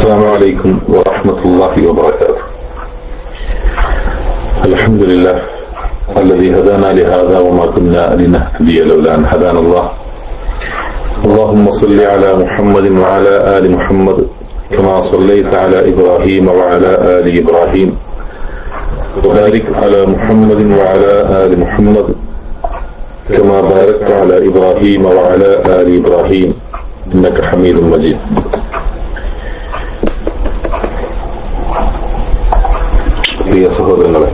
السلام عليكم ورحمة الله وبركاته. الحمد لله الذي هدانا لهذا وما كنا لنهتدي لولا أن هدانا الله. اللهم صل على محمد وعلى آل محمد كما صليت على إبراهيم وعلى آل إبراهيم وبارك على محمد وعلى آل محمد كما باركت على إبراهيم وعلى آل إبراهيم إنك حميد مجيد. പ്രിയ സഹോദരങ്ങളെ,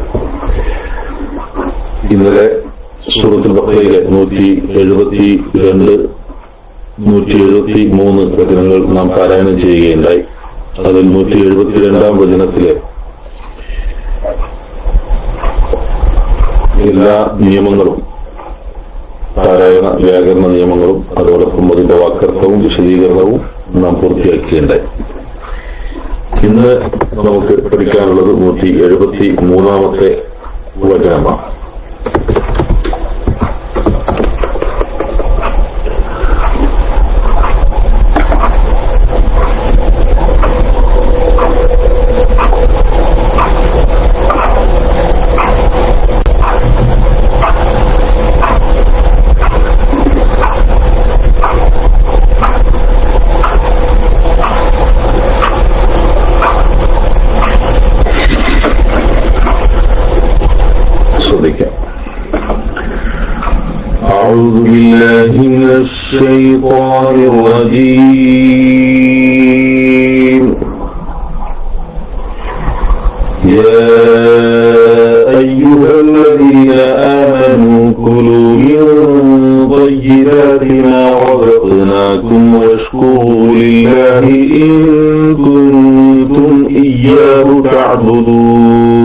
ഇന്നലെ സൂറത്തുൽ ബഖറയിലെ 172, 173 വചനങ്ങൾ നാം പാരായണം ചെയ്യുകയുണ്ടായി. അതിൽ 172-ാം വചനത്തിലെ എല്ലാ നിയമങ്ങളും, പാരായണ വ്യാകരണ നിയമങ്ങളും അതോടൊപ്പം അതിന്റെ വാക്കർത്ഥവും വിശദീകരണവും നാം പൂർത്തിയാക്കുകയുണ്ടായി. ഇന്ന് നമുക്ക് പഠിക്കാനുള്ളത് 173-ാമത്തെ വചനമാണ്. أعوذ بالله من الشيطان الرجيم. يا أيها الذين آمنوا كلوا من طيبات ما رزقناكم واشكروا لله إن كنتم إياه تعبدون.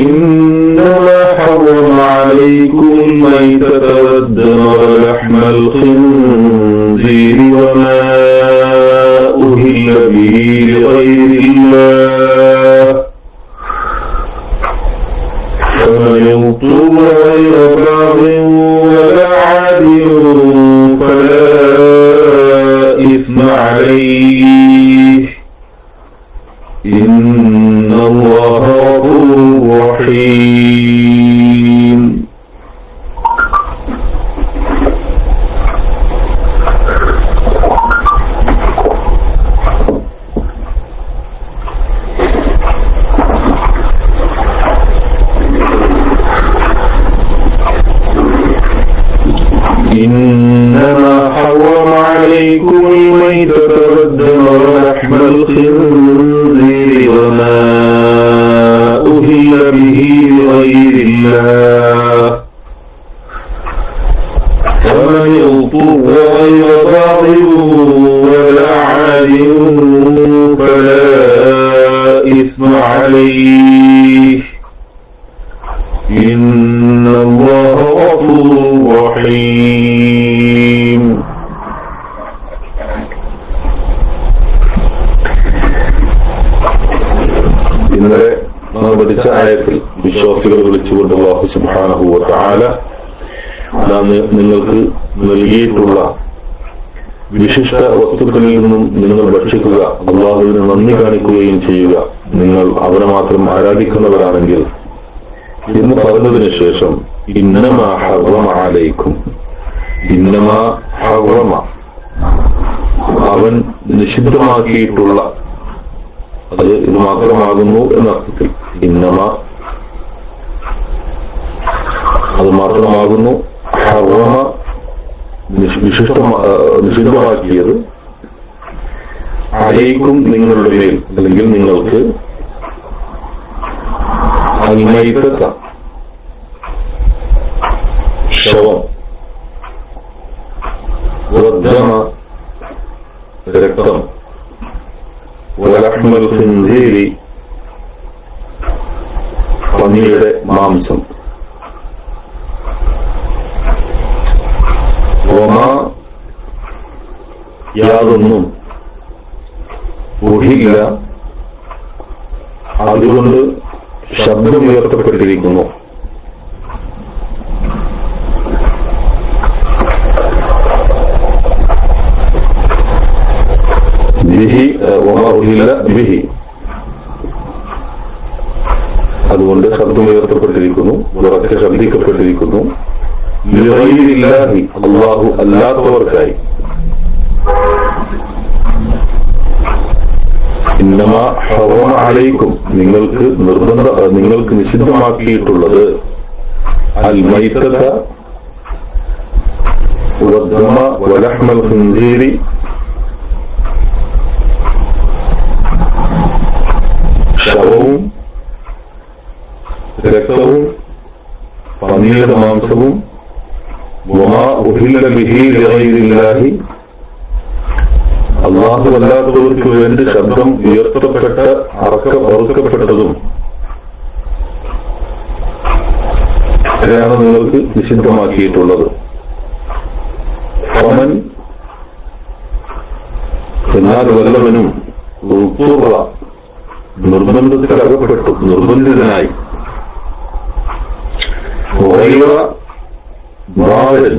إنما حرم عليكم الميتة والدم ولحم الخنزير وما أهل به لغير الله، فمن اضطر غير باغ ولا عاد فلا إثم عليه إن الله غفور رحيم. إنما حرم عليكم الميتة والدم ولحم الخنزير وما أهل به لغير الله، فمن اضطر غير باغ ولا عاد فلا إثم عليه إن الله غفور رحيم. ഇന്നലെ നാം പഠിച്ച ആയത്തിൽ വിശ്വാസികളെ വിളിച്ചുകൊണ്ട് അല്ലാഹു സുബ്ഹാനഹു വ തആല നിങ്ങൾക്ക് നൽകിയിട്ടുള്ള വിശിഷ്ട വസ്തുക്കളിൽ നിന്നും നിങ്ങൾ ഭക്ഷിക്കുക, അല്ലാഹുവിന് നന്ദി കാണിക്കുകയും ചെയ്യുക, നിങ്ങൾ അവനെ മാത്രം ആരാധിക്കുന്നവരാണെങ്കിൽ എന്ന് പറഞ്ഞതിന് ശേഷം ഇന്നമാ ഹറമ അലൈക്കും, ഇന്നമാ ഹറമ അവൻ നിഷിദ്ധമാക്കിയിട്ടുള്ള, അത് ഇത് മാത്രമാകുന്നു എന്നർത്ഥത്തിൽ, ഇന്നമ അത് മാത്രമാകുന്നു, ഹറമ നിഷിദ്ധമാക്കിയത്, അലൈക്കും നിങ്ങളുടെ മേൽ അല്ലെങ്കിൽ നിങ്ങൾക്ക്, അൽമൈതത ശവം, വദ്ദമ രക്തം, വലഹ്മൽ ഖിൻസീരി പന്നിയുടെ മാംസം, വമാ യാതൊന്നും ഉഹില്ല അതുകൊണ്ട് ശബ്ദമുയർത്തപ്പെട്ടിരിക്കുന്നു, ബിഹി വമാ ഉഹില്ല ബിഹി. അതുകൊണ്ട് ശബ്ദം ഉയർത്തപ്പെട്ടിരിക്കുന്നു, ഉറക്കെ ശബ്ദിക്കപ്പെട്ടിരിക്കുന്നു. ലിഗൈരില്ലാഹി, അല്ലാഹു അല്ലാത്തവർക്കായി. ഇന്നമാ ഹറമ അലൈക്കും, നിങ്ങൾക്ക് നിഷിദ്ധമാക്കിയിട്ടുള്ളത് അൽ മൈതത വദ്ദമ വലഹ്മൽ ഖിൻസീരി, ശവവും രക്തവും പന്നിയുടെ മാംസവും, വമാ ഉഹില്ല ബിഹി ലിഗൈരില്ലാഹി, അല്ലാഹു അല്ലാത്തവർക്ക് വേണ്ടി ശബ്ദം ഉയർത്തപ്പെട്ട് അറുക്കപ്പെട്ടതും ഇത്രയാണ് നിങ്ങൾക്ക് നിഷിദ്ധമാക്കിയിട്ടുള്ളത്. ഫമൻ, എന്നാൽ വല്ലവനും ഉൾത്തുറ, നിർബന്ധത്തിലകപ്പെട്ടു, നിർബന്ധിതനായി, ബാലൻ,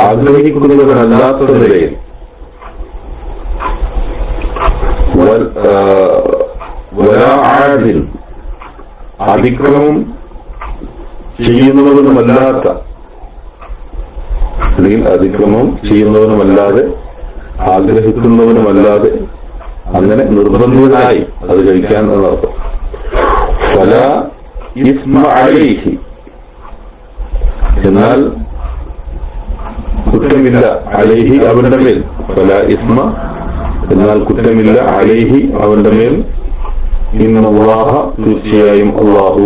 ആഗ്രഹിക്കുന്നവനല്ലാത്ത നിലയിൽ, വലാആദിൻ, അതിക്രമം ചെയ്യുന്നവനുമല്ലാത്ത, അല്ലെങ്കിൽ അതിക്രമം ചെയ്യുന്നവനുമല്ലാതെ ആഗ്രഹിക്കുന്നവനുമല്ലാതെ അങ്ങനെ നിർബന്ധിതനായി അത് കഴിക്കാൻ എന്നർത്ഥം. ഫലാ ഇസ്മ അലൈഹി, എന്നാൽ കുറ്റമില്ല, അലൈഹി അവന്റെ മേൽ, ഫലാ ഇസ്മ എന്നാൽ കുറ്റമില്ല, അലൈഹി അവന്റെ മേൽ, ഇന്നല്ലാഹ തീർച്ചയായും അല്ലാഹു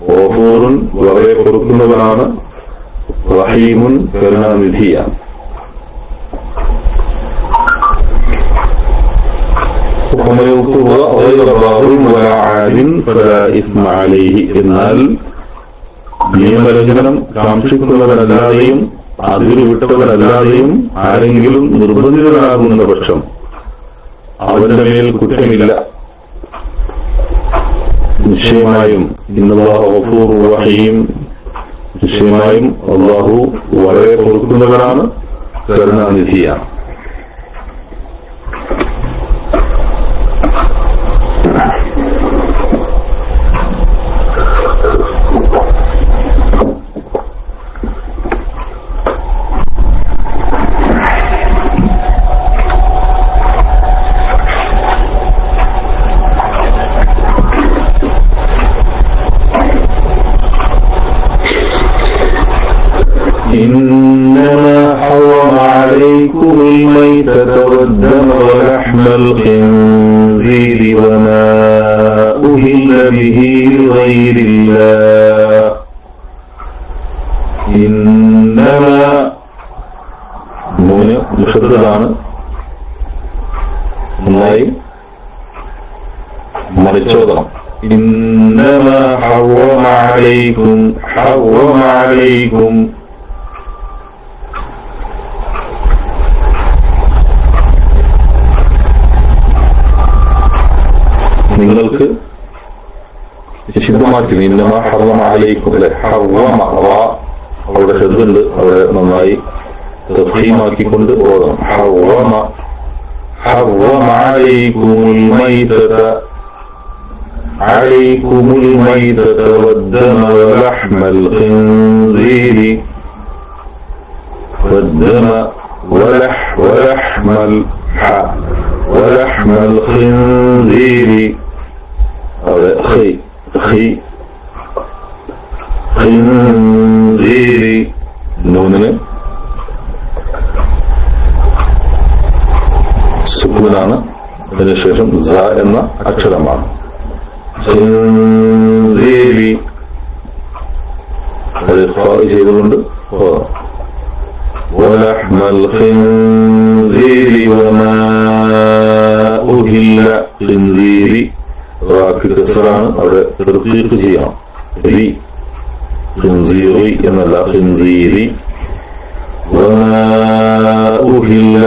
ഗഫൂറുൻ വളരെ പൊറുക്കുന്നവനാണ്, റഹീമുൻ കരുണാനിധിയാണ്. എന്നാൽ നിയമലംഘനം കാക്ഷിക്കുന്നവനല്ലാതെയും അതിരുവിട്ടവനല്ലാതെയും ആരെങ്കിലും നിർബന്ധിതനാകുന്ന പക്ഷം അവന്റെ മേൽ കുറ്റമില്ല. നിശ്ചയമായും ഇന്നല്ലാഹു ഗഫൂറുർ റഹീം, നിശ്ചയമായും അല്ലാഹു വളരെ പൊറുക്കുന്നവനാണ്, കരുണാനിധിയാണ്. إنما حرم عليكم الميتة والدم ولحم الخنزير وما أهل به لغير الله. إنما മുഷദ്ദദാണ്, നന്നായി മറിച്ചോദണം. إنما حرم عليكم നിങ്ങൾക്ക് നിഷിദ്ധമാക്കി. ഇന്നമാ ഹറമ അലൈക്കും, അല്ലെ, ഹറമ അവിടെ ഹെദ്ദുണ്ട്, അവിടെ നന്നായി തഫ്ഹീമാക്കിക്കൊണ്ട് ഓതണം. ഹറമ അലൈക്കുമുൽ മൈതത വദ്ദമ വലഹ്മൽ ഖിൻസീരി, വദ്ദമ വലഹ്മൽ ഖിൻസീരി, അവിടെ ഖിൻസീരി നൂനിന് സുക്കൂനാണ്, അതിനുശേഷം സ എന്ന അക്ഷരമാണ്. ഖിൻസീരി അത് ചെയ്തുകൊണ്ട് വലഹ്മൽ ഖിൻസീരി വമാ ഉഹില്ല, ഖിൻസീരി വാക്ക് കസറാണ്, അവിടെ തർക്കീഖ് ചെയ്യണം. ഖിൻസീറി എന്നല്ല, ഖിൻസീരി. വമാ ഉഹില്ല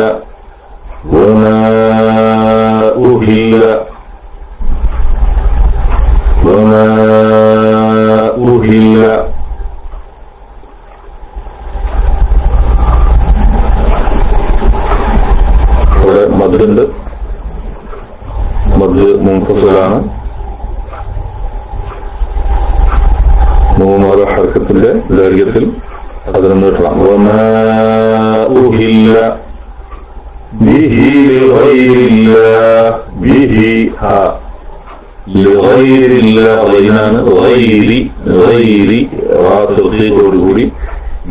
അവിടെ മദ്ദുണ്ട്, മദ് മുൻഫസിലാണ്, മൂന്നോരോ ഹർക്കത്തിന്റെ ദൈർഘ്യത്തിൽ അതിന് നീട്ടണം. വമാ ഉഹില്ല ബിഹി ലിഗൈരില്ലാഹ്, ബിഹി ഹ ലിഗൈരില്ലാഹ് റൈനാണ്, ഗൈരി ഗൈരി റാ തർഖീഖോടുകൂടി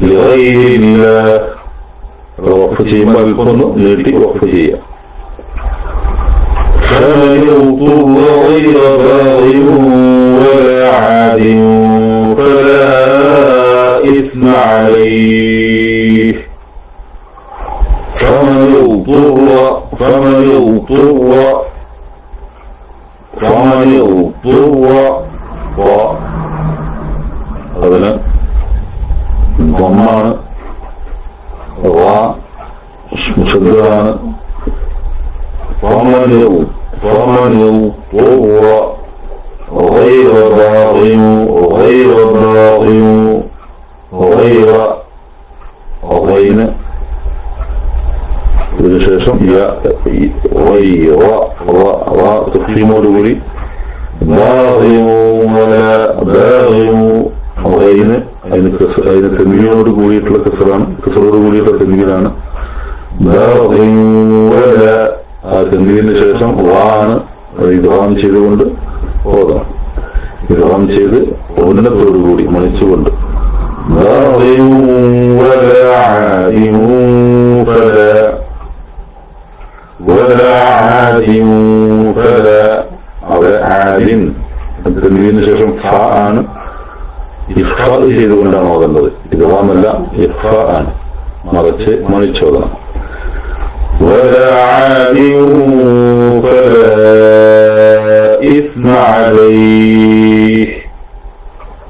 ലിഗൈരില്ലാഹ് വഖഫ് ചെയ്യുമ്പോൾ അല്പൊന്ന് നീട്ടി വഖഫ് ചെയ്യാം. فمن اضطر غير باغ ولا عاد فلا إثم عليه. فمن اضطر അതിന് ضمമാണ്, റാ മുശദ്ദദാണ്. فمن اضطر غير باغ غين ഇതിനുശേഷം തഫ്ഹീമോടുകൂടി അതിന് തെൻവീനോട് കൂടിയിട്ടുള്ള കസറാണ്, കസറോട് കൂടിയിട്ടുള്ള തെൻവീനാണ്. ആ തെൻവീനു ശേഷം വാണ് ഇദ്ഗാം ചെയ്തുകൊണ്ട് ഓതണം. ഇദ്ഗാം ചെയ്ത് ഉന്നത്തോടുകൂടി മണിച്ചുകൊണ്ട് അവിടെ ആദിൻ തെൻവീനു ശേഷം ഫ ആണ്, ഇഫ്ഫ ചെയ്തുകൊണ്ടാണ് ഓതേണ്ടത്. ഇദ്ഗാമല്ല, ഇഫ്ഫ ആണ്, മറിച്ച് മണിച്ചോദനം. ولا عاد فلا إثم عليه.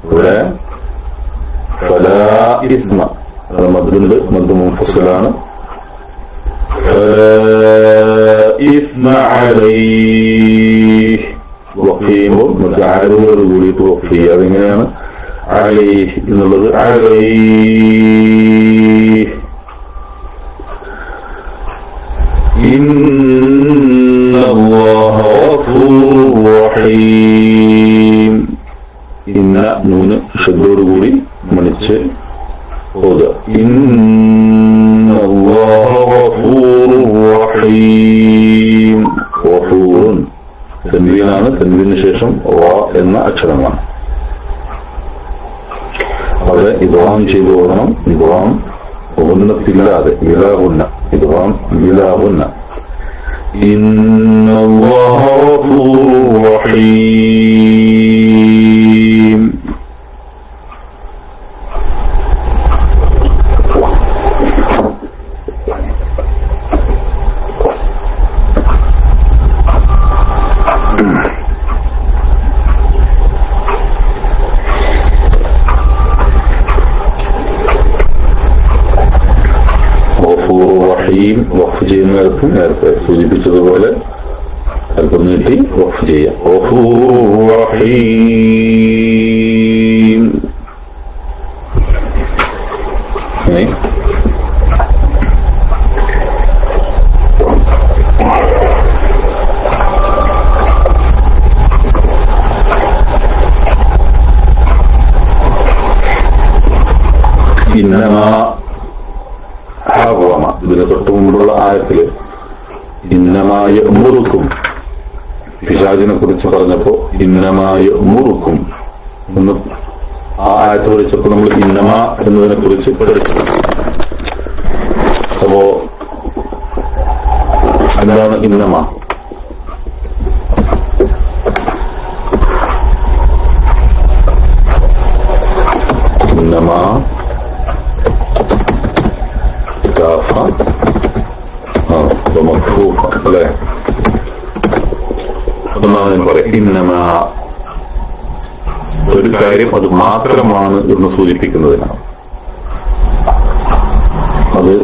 ഇവിടെ فلا إثم മദ്ദുണ്ട്, മദ്ദ് മുൻഫസിലാണ്. فلا إثم عليه വഖഫ് ചെയ്യുമ്പോൾ മറ്റു ആരോട് കൂടിയിട്ട് വഖഫ് ചെയ്യുക. അതെങ്ങനെയാണ്? അലൈഹ് എന്നുള്ളത് അലൈഹ്. ഇന്നല്ലാഹ ഗഫൂറുർ റഹീം. ഇന്ന നൂന് ഷദ്ദോടുകൂടി മണിച്ച് ഓതുക. ഇന്നല്ലാഹ ഗഫൂറുർ റഹീം. ഗഫൂറുൻ തൻവീനാണ്, തൻവീനു ശേഷം റാ എന്ന അക്ഷരമാണ്. അവിടെ ഇദ്ഗാം ചെയ്തു ഓതണം. ഇദ്ഗാം ഗുന്നത്തില്ലാതെ, വിലാഗുന്ന, ഇദ്ഗാം വിലാഗുന്ന. ഇന്നല്ലാഹ ഗഫൂറുർ റഹീം. വഖഫ് ചെയ്യുന്നിടത്ത് നേരത്തെ സൂചിപ്പിച്ചതുപോലെ അല്പം നീട്ടി വഖഫ് ചെയ്യാം. ഗഫൂറുർ റഹീം. ഇന്നമാ ഹറമ, ഇതിന് തൊട്ട് മുമ്പുള്ള ആയത്തില് ഇന്നമാ യഅ്മുറുക്കും പിശാചിനെ കുറിച്ച് പറഞ്ഞപ്പോ ഇന്നമാ യഅ്മുറുക്കും എന്ന് ആ ആയത്ത് പഠിച്ചപ്പോ നമ്മൾ ഇന്നമാ എന്നതിനെ കുറിച്ച് പഠിച്ചു. അപ്പോ എന്താണ് ഇന്നമാ? ഇന്നമാ കാഫ മഖ്ഫൂഫ അല്ലേ? ഒന്നാമത് പറയാം, ഇന്നമാ ഒരു കാര്യം അത് മാത്രമാണ് എന്ന് സൂചിപ്പിക്കുന്നതിനാണ്. അത്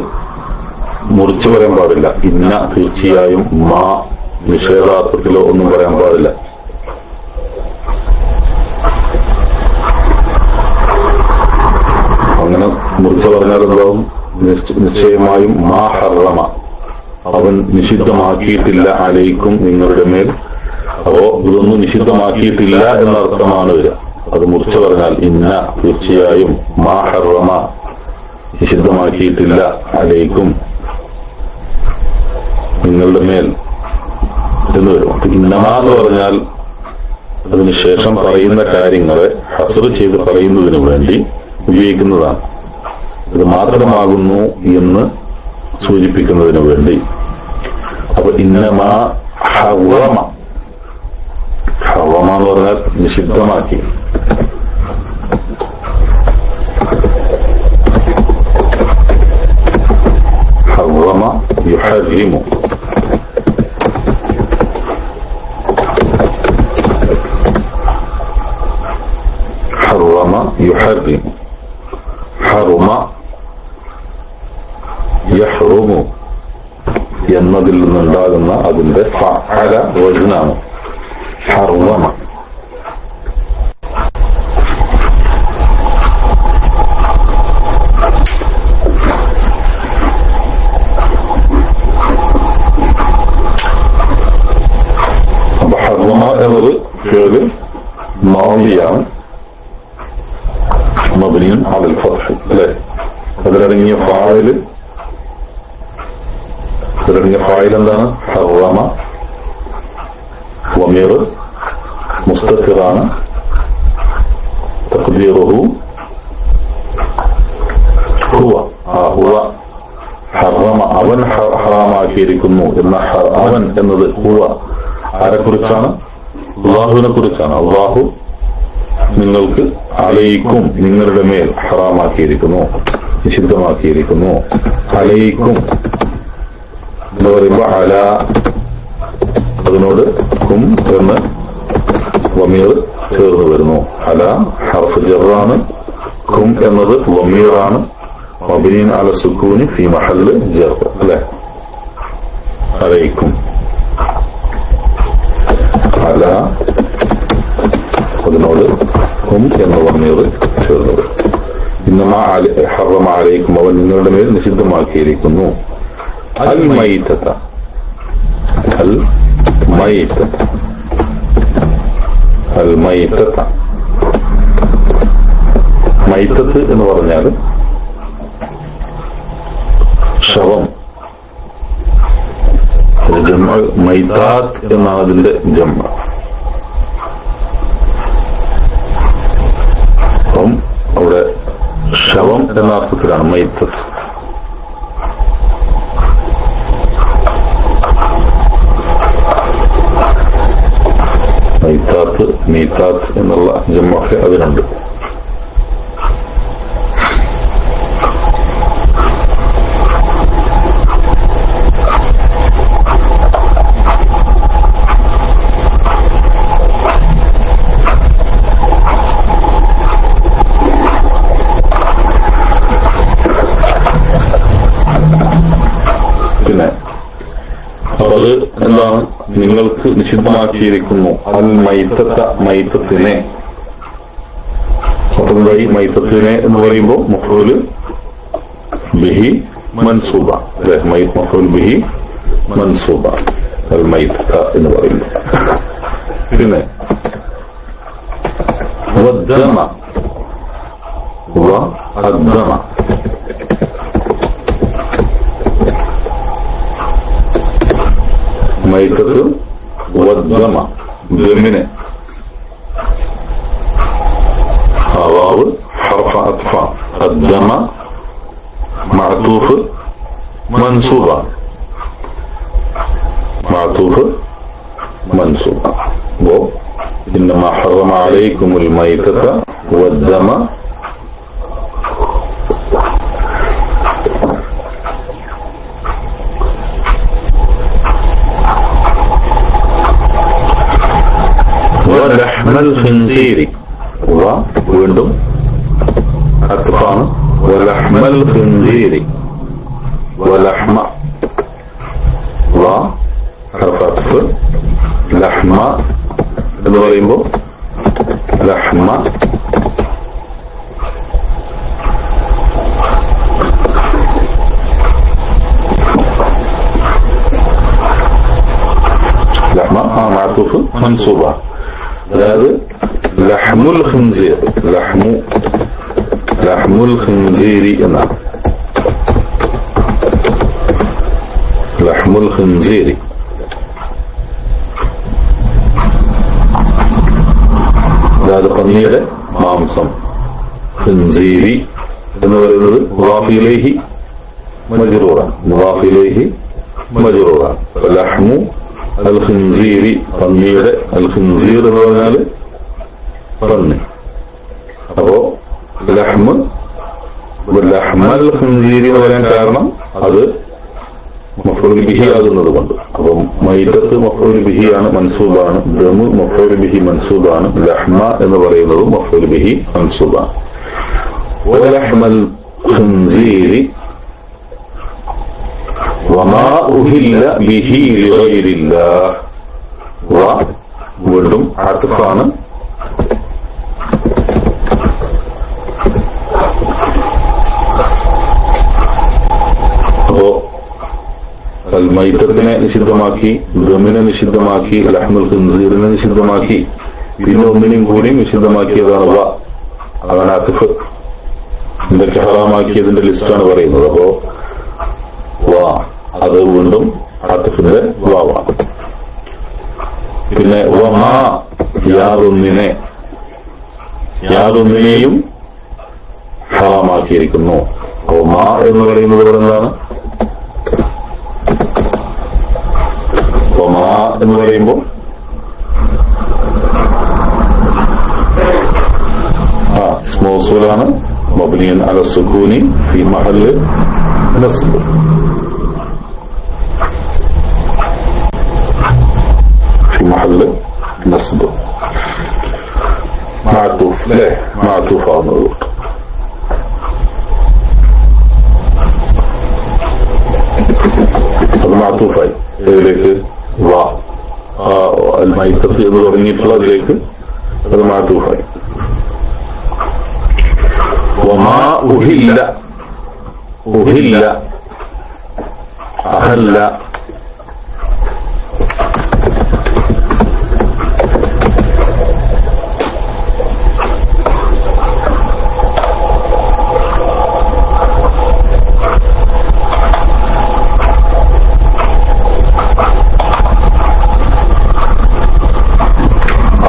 മുറിച്ചു പറയാൻ പാടില്ല. ഇന്ന തീർച്ചയായും, മാ നിഷേധാർത്ഥത്തിലോ ഒന്നും പറയാൻ പാടില്ല. അങ്ങനെ മുറിച്ചു പറഞ്ഞാൽ എന്താവും? നിശ്ചയമായും മാ ഹറമ, അവൻ നിഷിദ്ധമാക്കിയിട്ടില്ല അലൈക്കും നിങ്ങളുടെ മേൽ. അപ്പോ ഇതൊന്നും നിഷിദ്ധമാക്കിയിട്ടില്ല എന്നർത്ഥമാണ് വരിക. അത് മുറിച്ചു പറഞ്ഞാൽ ഇന്ന തീർച്ചയായും മാ ഹറമ നിഷിദ്ധമാക്കിയിട്ടില്ല അലൈക്കും നിങ്ങളുടെ മേൽ എന്ന് വരും. ഇന്നമാ എന്ന് പറഞ്ഞാൽ അതിനുശേഷം പറയുന്ന കാര്യങ്ങളെ ഹസ്ർ ചെയ്ത് പറയുന്നതിന് വേണ്ടി ഉപയോഗിക്കുന്നതാണ്. ഇത് മാത്രമാകുന്നു എന്ന് സൂചിപ്പിക്കുന്നതിന് വേണ്ടി. അപ്പൊ ഇന്നമാ ഹറമ, ഹറമ എന്ന് പറഞ്ഞാൽ നിഷിദ്ധമാക്കി. ഹറമ യുഹരിമു, ഹറമ യുഹരിമു, ഹറുമ യഹ്റുമു എന്നതിൽ നിന്നുണ്ടാകുന്ന അതിന്റെ ഫഅല വസ്നാണ് ഹറമ. അപ്പൊ ഹറമ എന്നത് ഫിഅല് മാദിയാണ്, മബ്നിയുൻ അലൽ ഫത്ഹ് അല്ലേ. അതിലടങ്ങിയ ഫായില് എന്താണ്? ഹറമ. വമീർ മുസ്തത്തിറാണ്. തഖ്ദീറുഹു ഹുവ, ഹുവ ഹറമ അവൻ ഹറാമാക്കിയിരിക്കുന്നു എന്ന അവൻ എന്നത് ഹുവ ആരെക്കുറിച്ചാണ്? അല്ലാഹുവിനെ കുറിച്ചാണ്. അല്ലാഹു നിങ്ങൾക്ക് അലൈക്കും നിങ്ങളുടെ മേൽ ഹറാമാക്കിയിരിക്കുന്നു, നിഷിദ്ധമാക്കിയിരിക്കുന്നു. അലൈക്കും എന്ന് പറയുമ്പോ അല അതിനോട് കും എന്ന് വമീർ ചേർന്ന് വരുന്നു. അല ഹർഫ് ജറാണ്, കും എന്നത് വമീറാണ്. മബ്നിയുൻ അല സുക്കൂനി ഫീ മഹല്ല് ജർ അല്ലെ. അലൈക്കും അല അതിനോട് കും എന്ന് വമീർ ചേർന്ന് വരും. ഇന്നമാ ഹറമ അലൈക്കും അവൻ നിങ്ങളുടെ മേൽ നിഷിദ്ധമാക്കിയിരിക്കുന്നു. അൽ മൈതത, അൽ മൈതത, അൽ മൈതത. മൈതത്ത് എന്ന് പറഞ്ഞാൽ ശവം. മൈതാത്ത് എന്നാണ് അതിന്റെ ജംഅ. അപ്പം അവിടെ ശവം എന്ന അർത്ഥത്തിലാണ് മൈതത്ത്. മൈതാത്ത് മീതാത്ത് എന്നുള്ള ജംഅൊക്കെ അതിനുണ്ട്. പിന്നെ അത് എന്താണ്? നിങ്ങൾക്ക് നിഷിദ്ധമാക്കിയിരിക്കുന്നു അൽ മൈതത്ത, മൈതത്തിനെ. അതുകൊണ്ടായി മൈതത്തിനെ എന്ന് പറയുമ്പോൾ മഫ്ഊൽ ബിഹി മൻസൂബ, മഫ്ഊൽ ബിഹി മൻസൂബ അൽ മൈതത്ത എന്ന് പറയുന്നു. പിന്നെ വദ്ദമ, വദ്ദമ മൈതത്ത് വദ്ദമ ദമിനെ വാവ് ഹർഫ അത്ഫ الدم معطوف منصوبة، معطوف منصوبة. إنما حرم عليكم الميتة والدم ولحم الخنزير ويندم أتقان ولحم الخنزير ولحم حرف عطف لحم نضربه لحم മാതൂഫ് മൻസൂബാണ്. അതായത് ലഹ്മുൽ ഖിൻസീർ, ലഹ്മുൽ ഖിൻസീരി എന്നാണ്. ലഹ്മുൽ ഖിൻസീരി അതായത് പന്നിയുടെ മാംസം. ഖിൻസീരി എന്ന് പറയുന്നത് മുദാഫ് ഇലൈഹി മജ്റൂറാണ്, മുദാഫ് ഇലൈഹി മജ്റൂറാണ്. ലഹ്മു അൽ ഖിൻസീരി, പന്നിയുടെ അൽ ഖിൻസീർ എന്ന് പറഞ്ഞാൽ പന്നി. അപ്പോ ലഹ്മൽ ഖിൻസീരി എന്ന് പറയാൻ കാരണം അത് മഫ്ഊൽ ബിഹി ആകുന്നത് കൊണ്ട്. അപ്പം മൈതത്ത് മഫ്ഊൽ ബിഹിയാണ്, മൻസൂബാണ്. ദമു മഫ്ഊൽ ബിഹി മൻസൂബാണ്. ലഹ്മ എന്ന് പറയുന്നത് മഫ്ഊൽ ബിഹി മൻസൂബാണ്. വലഹ്മൽ ഖിൻസീരി വമാ ഉഹില്ല ബിഹി ലിഗൈരില്ലാഹ്. വീണ്ടും അത്ഫാണ്. അപ്പോ മൈത്തത്തിനെ നിഷിദ്ധമാക്കി, ദമിനെ നിഷിദ്ധമാക്കി, ലഹ്മുൽ ഖിൻസീറിനെ നിഷിദ്ധമാക്കി, പിന്നെ ഒന്നിനെയും കൂടി നിഷിദ്ധമാക്കിയതാണ് വ. അതാണ് അത്ഫ്. എന്തൊക്കെ ഹറാമാക്കിയതിന്റെ ലിസ്റ്റാണ് പറയുന്നത്. അപ്പോ വാ അത് വീണ്ടും അത്ഫിന്റെ വാവാണ്. പിന്നെ വമാ യാതൊന്നിനെയും ഹറാമാക്കിയിരിക്കുന്നു. അപ്പോ മാ എന്ന് പറയുന്നത് ഇവിടെ എന്താണ്? മാ എന്ന് പറയുമ്പോൾ ഇസ്മു മൗസൂലാണ്. മബ്നിയുൻ അല സുകൂനി ഫീ മഹല്ല് നസ്ബ്. ഫീ മഹല്ല് നസ്ബ്. മഅതൂഫ് അല്ലേ? മഅതൂഫ് ആവുന്നത്. അത് മഅതൂഫായി ഇതിലേക്ക് വാ മൈത്തത്ത് എന്ന് തുടങ്ങിയിട്ടുള്ള അതിലേക്ക് അത് മഅതൂഫായി. വമാ ഉഹില്ല അഹല്ല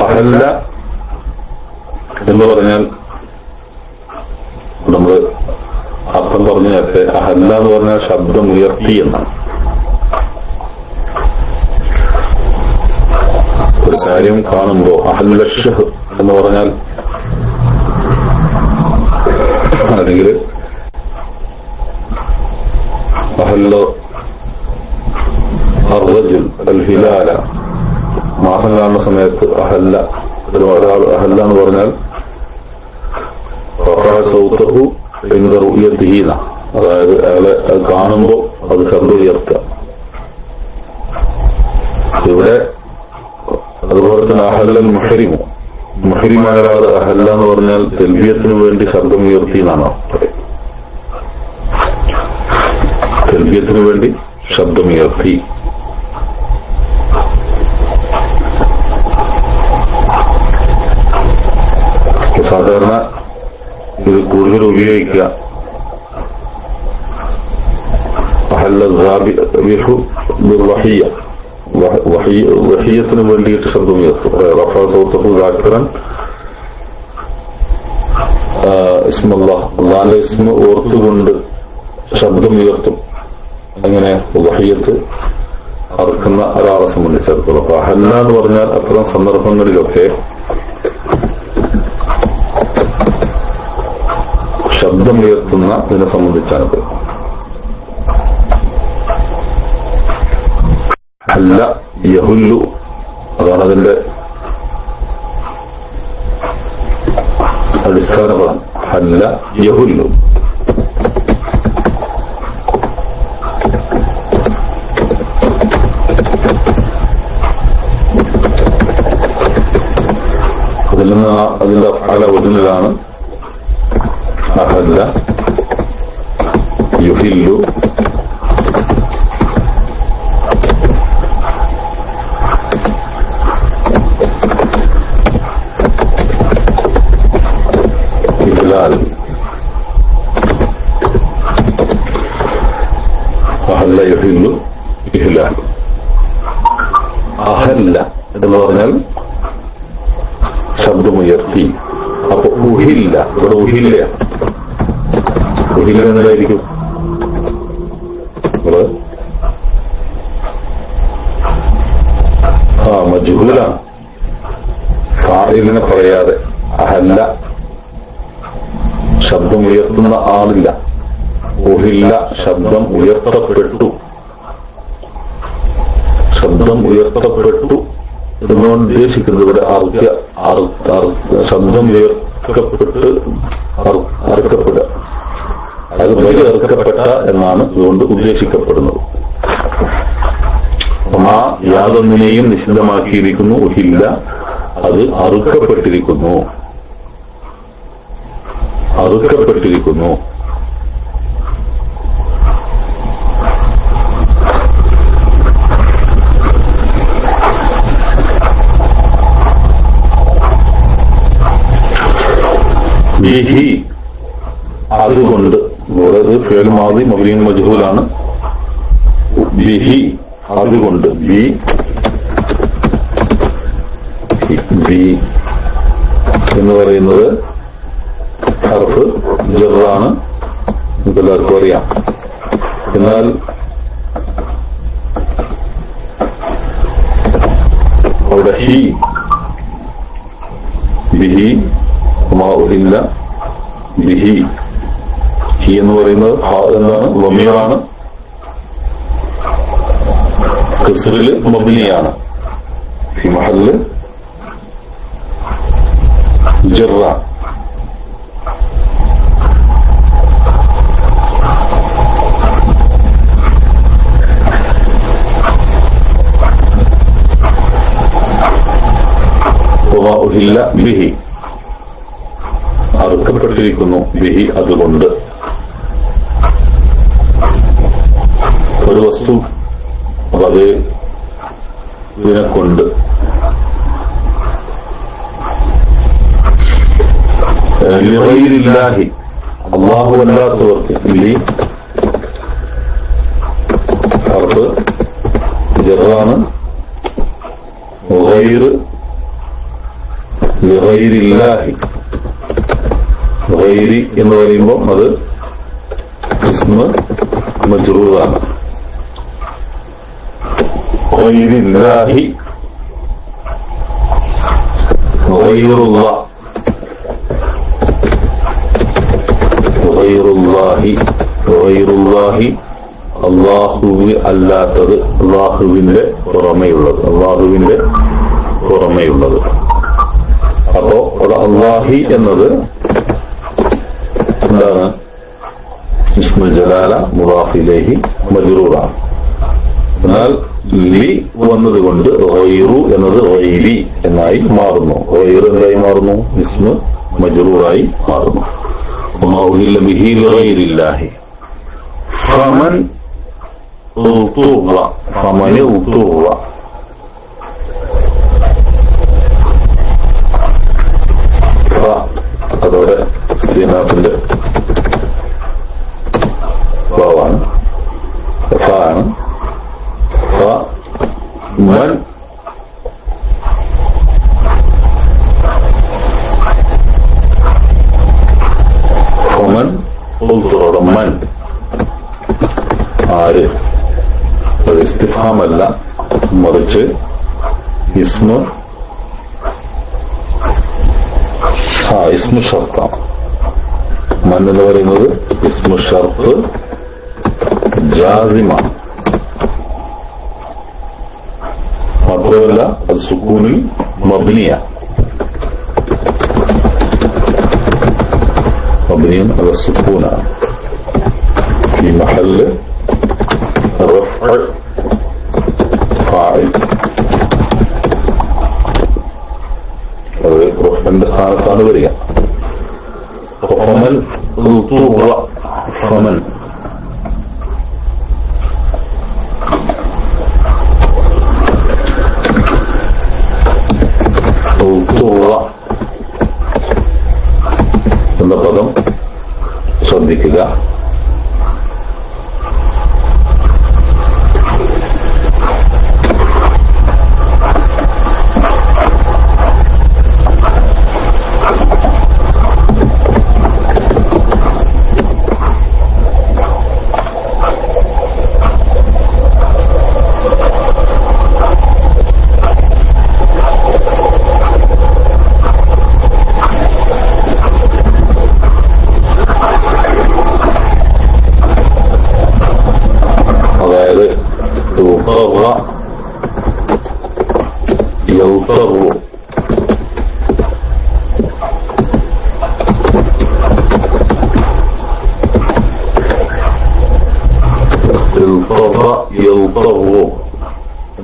അഹല്ല എന്ന് പറഞ്ഞാൽ നമ്മള് അർത്ഥം പറഞ്ഞു നേരത്തെ. അഹല്ല എന്ന് പറഞ്ഞാൽ ശബ്ദം ഉയർത്തി എന്നാണ്. ഒരു കാര്യം കാണുമ്പോ അഹല്ല ഷഹ് എന്ന് പറഞ്ഞാൽ, അല്ലെങ്കിൽ അഹല്ല അർറജുൽ അൽ ഹിലാല, മാസം കാണുന്ന സമയത്ത് അഹല്ല, ഒരാൾ അഹല്ല എന്ന് പറഞ്ഞാൽ സൗത്തഹു ഇൻദ റുഅ്യതിഹി, അതായത് അയാളെ കാണുമ്പോ അത് ശബ്ദം ഉയർത്തുക. ഇവിടെ അതുപോലെ തന്നെ അഹല്ലൽ മുഹരിമു, മുഹരിമായ ഒരാൾ അഹല്ല എന്ന് പറഞ്ഞാൽ തൽബിയത്തിന് വേണ്ടി ശബ്ദം ഉയർത്തി എന്നാണ് പറയുന്നത്. തൽബിയത്തിന് വേണ്ടി ശബ്ദമുയർത്തി. സാധാരണ ഇത് കൂടുതൽ ഉപയോഗിക്കുക വഹിയത്തിന് വേണ്ടിയിട്ട് ശബ്ദം ഉയർത്തും. റഫഅ സൗതഹു ദാക്കിറൻ ഇസ്മല്ലാഹ്, അല്ലാഹുവിന്റെ ഇസ്മ ഓർത്തുകൊണ്ട് ശബ്ദം ഉയർത്തും. അങ്ങനെ വഹിയത്ത് അറക്കുന്ന ഒരാളെ സംബന്ധിച്ചിടത്തോളം. അപ്പൊ അഹല്ല എന്ന് പറഞ്ഞാൽ അത്തരം സന്ദർഭങ്ങളിലൊക്കെ ശബ്ദമുയർത്തുന്ന ഇതിനെ സംബന്ധിച്ചാണത്. ഹല്ല യഹുല്ലു, അതാണ് അതിന്റെ അടിസ്ഥാന പദം. ഹല്ല യഹുല്ലു. അതിൽ നിന്ന് അതിന്റെ പല വചനങ്ങളാണ് അഹല്ല യുഹില്ലു, ഇഹ്ലാൽ. അഹല്ല യുഹില്ലു ഇഹ്ലാൽ. അഹല്ല എന്ന് പറഞ്ഞാൽ ശബ്ദമുയർത്തി. അപ്പൊ ഉഹില്ല, ഇവിടെ ഉഹില്ല. ഉഹില്ല എന്നതായിരിക്കും മജ്ഹൂലാണ്. ഫാഇലിനെ പറയാതെ അഹല്ല, ശബ്ദം ഉയർത്തുന്ന ആളില്ല. ഉഹില്ല, ശബ്ദം ഉയർത്തപ്പെട്ടു. ശബ്ദം ഉയർത്തപ്പെട്ടു എന്നുകൊണ്ട് ഉദ്ദേശിക്കുന്നത് ഇവിടെ ശബ്ദം ഉയർത്തപ്പെട്ട് അറുക്കപ്പെടുക, അത് ബലിയറുക്കപ്പെട്ട എന്നാണ് ഇതുകൊണ്ട് ഉദ്ദേശിക്കപ്പെടുന്നത്. ആ യാതൊന്നിനെയും നിഷിദ്ധമാക്കിയിരിക്കുന്നു. ഉഹില്ല, അത് അറുക്കപ്പെട്ടിരിക്കുന്നു. അറുക്കപ്പെട്ടിരിക്കുന്നു. ബിഹി, അതുകൊണ്ട്. ഇവിടെ ഫിഅൽ മാദി മബ്നിയുൻ മജ്ഹൂലാണ്. ബിഹി, അതുകൊണ്ട്. ബി എന്ന് പറയുന്നത് ഹർഫ് ജറാണ്, നമുക്ക് എല്ലാവർക്കും അറിയാം. എന്നാൽ അവിടെ ഹി, ബിഹി മാ ഉഹില്ല ബിഹി, ഹി എന്ന് പറയുന്നത് എന്താണ്? വമീറാണ്, കസ്റില് മബ്നിയാണ്, ഫി മഹല്ല് ജറ. ഉഹില്ല ബിഹി, അറുക്കപ്പെട്ടിരിക്കുന്നു. ബിഹി, അതുകൊണ്ട്. ഒരു വസ്തു, അപ്പൊ അത് ഇതിനെക്കൊണ്ട്. ലിഗൈരില്ലാഹി, അല്ലാഹു അല്ലാത്തവർക്ക്. ലി ഹർഫ് ജറാണ്. ഗൈർ, ലിഗൈരില്ലാഹി. ഗൈരി എന്ന് പറയുമ്പോൾ അത് ഇസ്മ മജ്റൂറാണ്. ഗൈരില്ലാഹി, ഗൈറുല്ലാഹ്, ഗൈറുല്ലാഹി, ഗൈറുല്ലാഹി, അല്ലാഹുവി അല്ലാത്തത്, അല്ലാഹുവിന്റെ പുറമെയുള്ളത്, അല്ലാഹുവിന്റെ പുറമെയുള്ളത്. അപ്പോ അവിടെ അല്ലാഹി എന്നത് എന്താണ്? ഇസ്മുൽ ജലാല മുദാഫ് ഇലൈഹി മജ്റൂറാണ്. എന്നാൽ ലി വന്നതുകൊണ്ട് ഗൈറു എന്നത് ഗൈരി എന്നായി മാറുന്നു. ഗൈർ എന്തായി മാറുന്നു? ഇസ്മു മജ്റൂറായി മാറുന്നു. വമാ ഉഹില്ല ബിഹി ലിഗൈരില്ലാഹി. ഫമൻ ഉതുവ, ഫമൻ ഉതുവ, അതോടെ സ്ത്രീനാഥിന്റെ വാവാണ്, ഫാണ്. മൻ ഫമൻ ഉതുവ, മൻ ആര്? അത് ഇസ്തിഫാമല്ല, മറിച്ച് ഇസ്മു ഷർത്താണ്. മൻ എന്ന് പറയുന്നത് ഇസ്മു ഷർത്ത് ജാസിമാണ്. മാത്രമല്ല അത് സുക്കൂനിൽ മബ്നിയാണ്. മബ്നിയും അത് സുക്കൂനാണ്. ഈ മഹല്ല് റഫ്അ ഫാഇൽ, അത് റഫ്അന്റെ സ്ഥാനത്താണ് വരിക. ഫമൻ ഉതുവ, ഫമൻ ഉതുവ എന്ന പദം ശ്രദ്ധിക്കുക.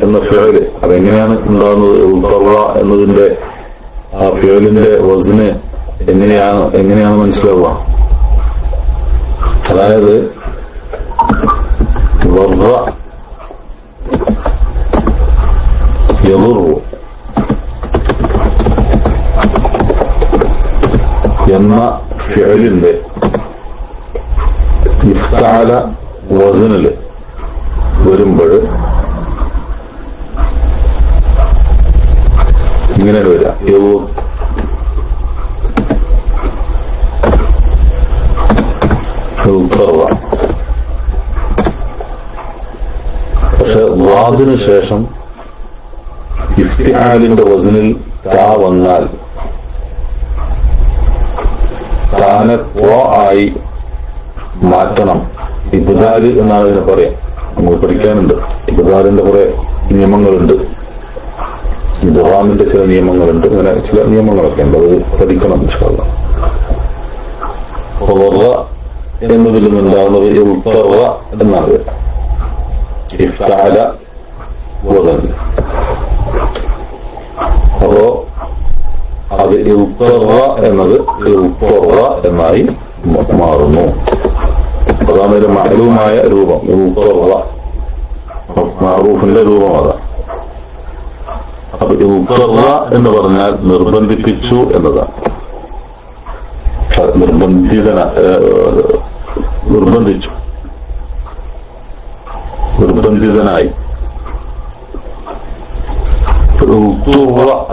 എന്ന ഫിഅല് അതെങ്ങനെയാണ് ഉണ്ടാകുന്നത്? എന്നതിന്റെ ആ ഫിഅലിന്റെ വസ്ന് എങ്ങനെയാണ് മനസ്സിലാവുക? അതായത് എന്ന ഫിഅലിന്റെ ഇഫ്തഅല വസ്നില് വരുമ്പോൾ ഇങ്ങനെ വരാം. പക്ഷെ വാദിന് ശേഷം ഇഫ്തിആലിന്റെ വസ്നിൽ താ വന്നാൽ താനെ ആയി മാറ്റണം. ഇബ്ദാല് എന്നാണ് ഇതിനെ പറയാം. നമുക്ക് പഠിക്കാനുണ്ട്. ഇബ്ദാലിന്റെ കുറെ നിയമങ്ങളുണ്ട്, ഇദ്ഗാമിന്റെ ചില നിയമങ്ങളുണ്ട്, അങ്ങനെ ചില നിയമങ്ങളൊക്കെ ഉണ്ട്. അത് പഠിക്കണം ഇൻഷാ അല്ലാഹ്. എന്നതിൽ നിന്നുണ്ടാകുന്നത് ഇൽതറ എന്നാണ്. ഇഫ്തഅല വസൻ. അപ്പോ അത് ഇൽതറ എന്നത് ഇൽതറ എന്നായി മാറുന്നു. അതാണ് ഒരു മഅലൂമായ രൂപം. ഇൽതറ മഅറൂഫിന്റെ രൂപം അതാണ്. അപ്പൊ ഇൽതറ എന്ന് പറഞ്ഞാൽ നിർബന്ധിപ്പിച്ചു എന്നതാണ്. നിർബന്ധിതനായി.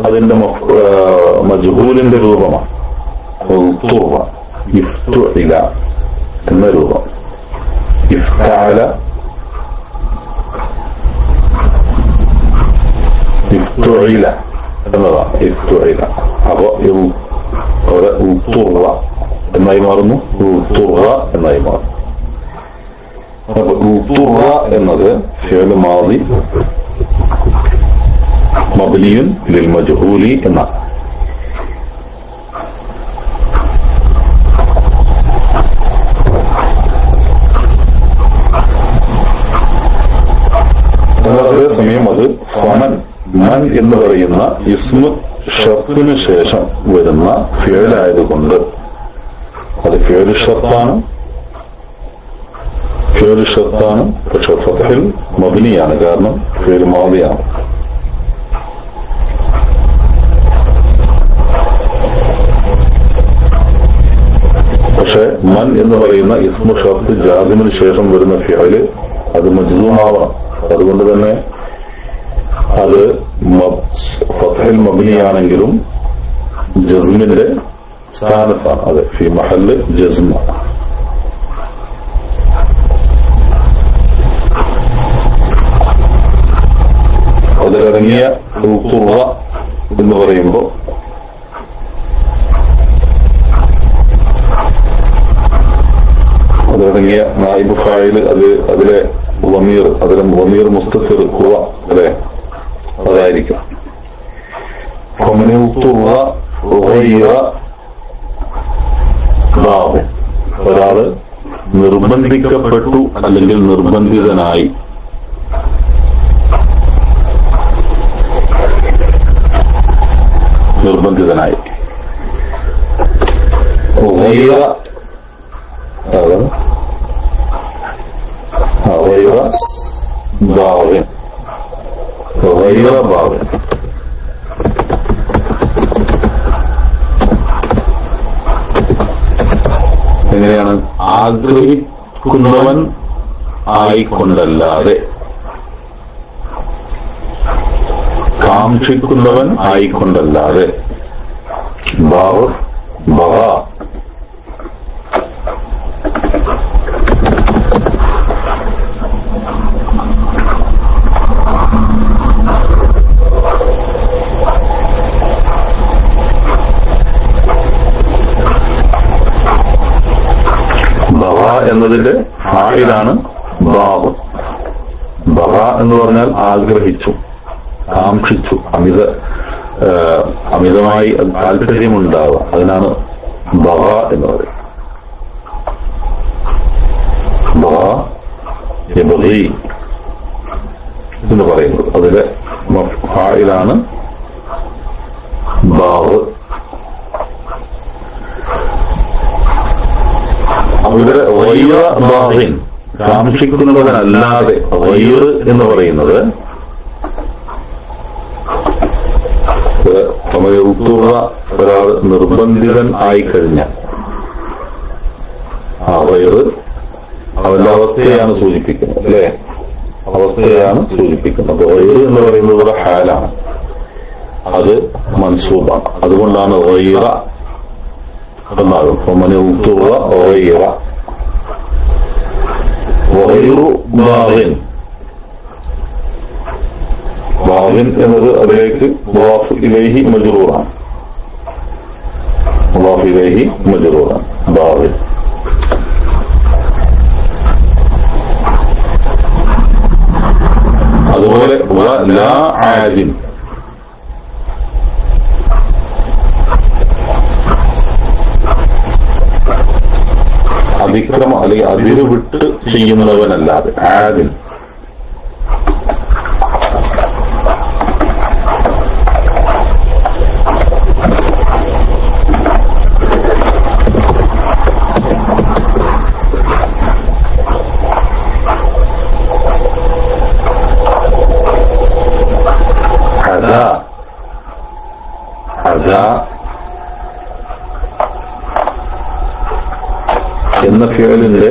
അതിന്റെ മജ്ഹൂലിന്റെ രൂപമാണ്. ഇഫ്തുഇല എന്ന രൂപം. ഇഫ്തഅല ഇഫ്തുഇല എന്നതാണ്. ഇഫ്തുഇല. അപ്പൊ ഉത്തുറ എന്നായി മാറുന്നു. ഉത്തുറ എന്നായി മാറും. അപ്പൊ ഉത്തുറ എന്നത് ഫിഅൽ മാദി മബ്നിയുൻ ലിൽ മജ്ഹൂലി എന്നാണ്. അതേസമയം അത് ഫമൻ മൻ എന്ന് പറയുന്ന ഇസ്മു ഷർത്തിന് ശേഷം വരുന്ന ഫിഅലായതുകൊണ്ട് അത് ഫിഅലു ഷർത്താണ്. പക്ഷെ ഫത്ഹിൽ മബ്നിയാണ്. കാരണം ഫിഅൽ മാദിയാണ്. പക്ഷെ മൻ എന്ന് പറയുന്ന ഇസ്മു ഷർത്ത് ജാസിമിന് ശേഷം വരുന്ന ഫിഅല് അത് മജ്സൂമാവണം. അതുകൊണ്ട് തന്നെ അത് ഫത്ഹിൽ മബ്നിയാണെങ്കിലും ജസ്മിന്റെ സ്ഥാനത്താണ്. അത് ഫി മഹല്ല് ജസ്മ. അതിലിറങ്ങിയ ഉത്തുറ എന്ന് പറയുമ്പോൾ അതിലിറങ്ങിയ നായിബ് ഫായില് അതിലെ വമീർ മുസ്തഫിർ ഹുവ അല്ലെ, അതായിരിക്കും. ഒരാള് നിർബന്ധിക്കപ്പെട്ടു അല്ലെങ്കിൽ നിർബന്ധിതനായി. غير باغ. എങ്ങനെയാണ്? ആഗ്രഹിക്കുന്നവൻ ആയിക്കൊണ്ടല്ലാതെ, കാക്ഷിക്കുന്നവൻ ആയിക്കൊണ്ടല്ലാതെ. ബാവ് ബഹ. ബഹ എന്നതിന്റെ ഫായിലാണ് ബാവ്. ബഹ എന്ന് പറഞ്ഞാൽ ആഗ്രഹിച്ചു, കാക്ഷിച്ചു, അമിതമായി താല്പര്യമുണ്ടാവുക, അതിനാണ് ബഹ എന്ന് പറയുന്നത്. ബഹ യബ്ഗി എന്ന് പറയുന്നത് അതിലെ ഫായിലാണ് ബാവ്. ഇവിടെ ഗൈറ ബാഗിൻ, കാക്ഷിക്കുന്നവനല്ലാതെ. ഗൈർ എന്ന് പറയുന്നത് ഒരാൾ നിർബന്ധിതൻ ആയിക്കഴിഞ്ഞാൽ ഗൈർ അവന്റെ അവസ്ഥയാണ് സൂചിപ്പിക്കുന്നത്, അല്ലെ? അവസ്ഥയാണ് സൂചിപ്പിക്കുന്നത്. അപ്പൊ ഗൈർ എന്ന് പറയുന്നത് ഇവിടെ ഹാലാണ്, അത് മൻസൂബാണ്. അതുകൊണ്ടാണ് ഗൈറ എന്നാകും. ബാഗിൻ എന്നത് അതിലേക്ക് മുളാഫ് ഇലൈഹി മജ്റൂറാണ്. മുളാഫ് ഇലൈഹി മജ്റൂറാണ് ബാഗിൻ. അതുപോലെ ലാ ആദിൻ, അതിക്രമം അല്ലെങ്കിൽ അതിര് വിട്ട് ചെയ്യുന്നവനല്ലാതെ. ആദിൻ എന്ന ഫിഅലിന്റെ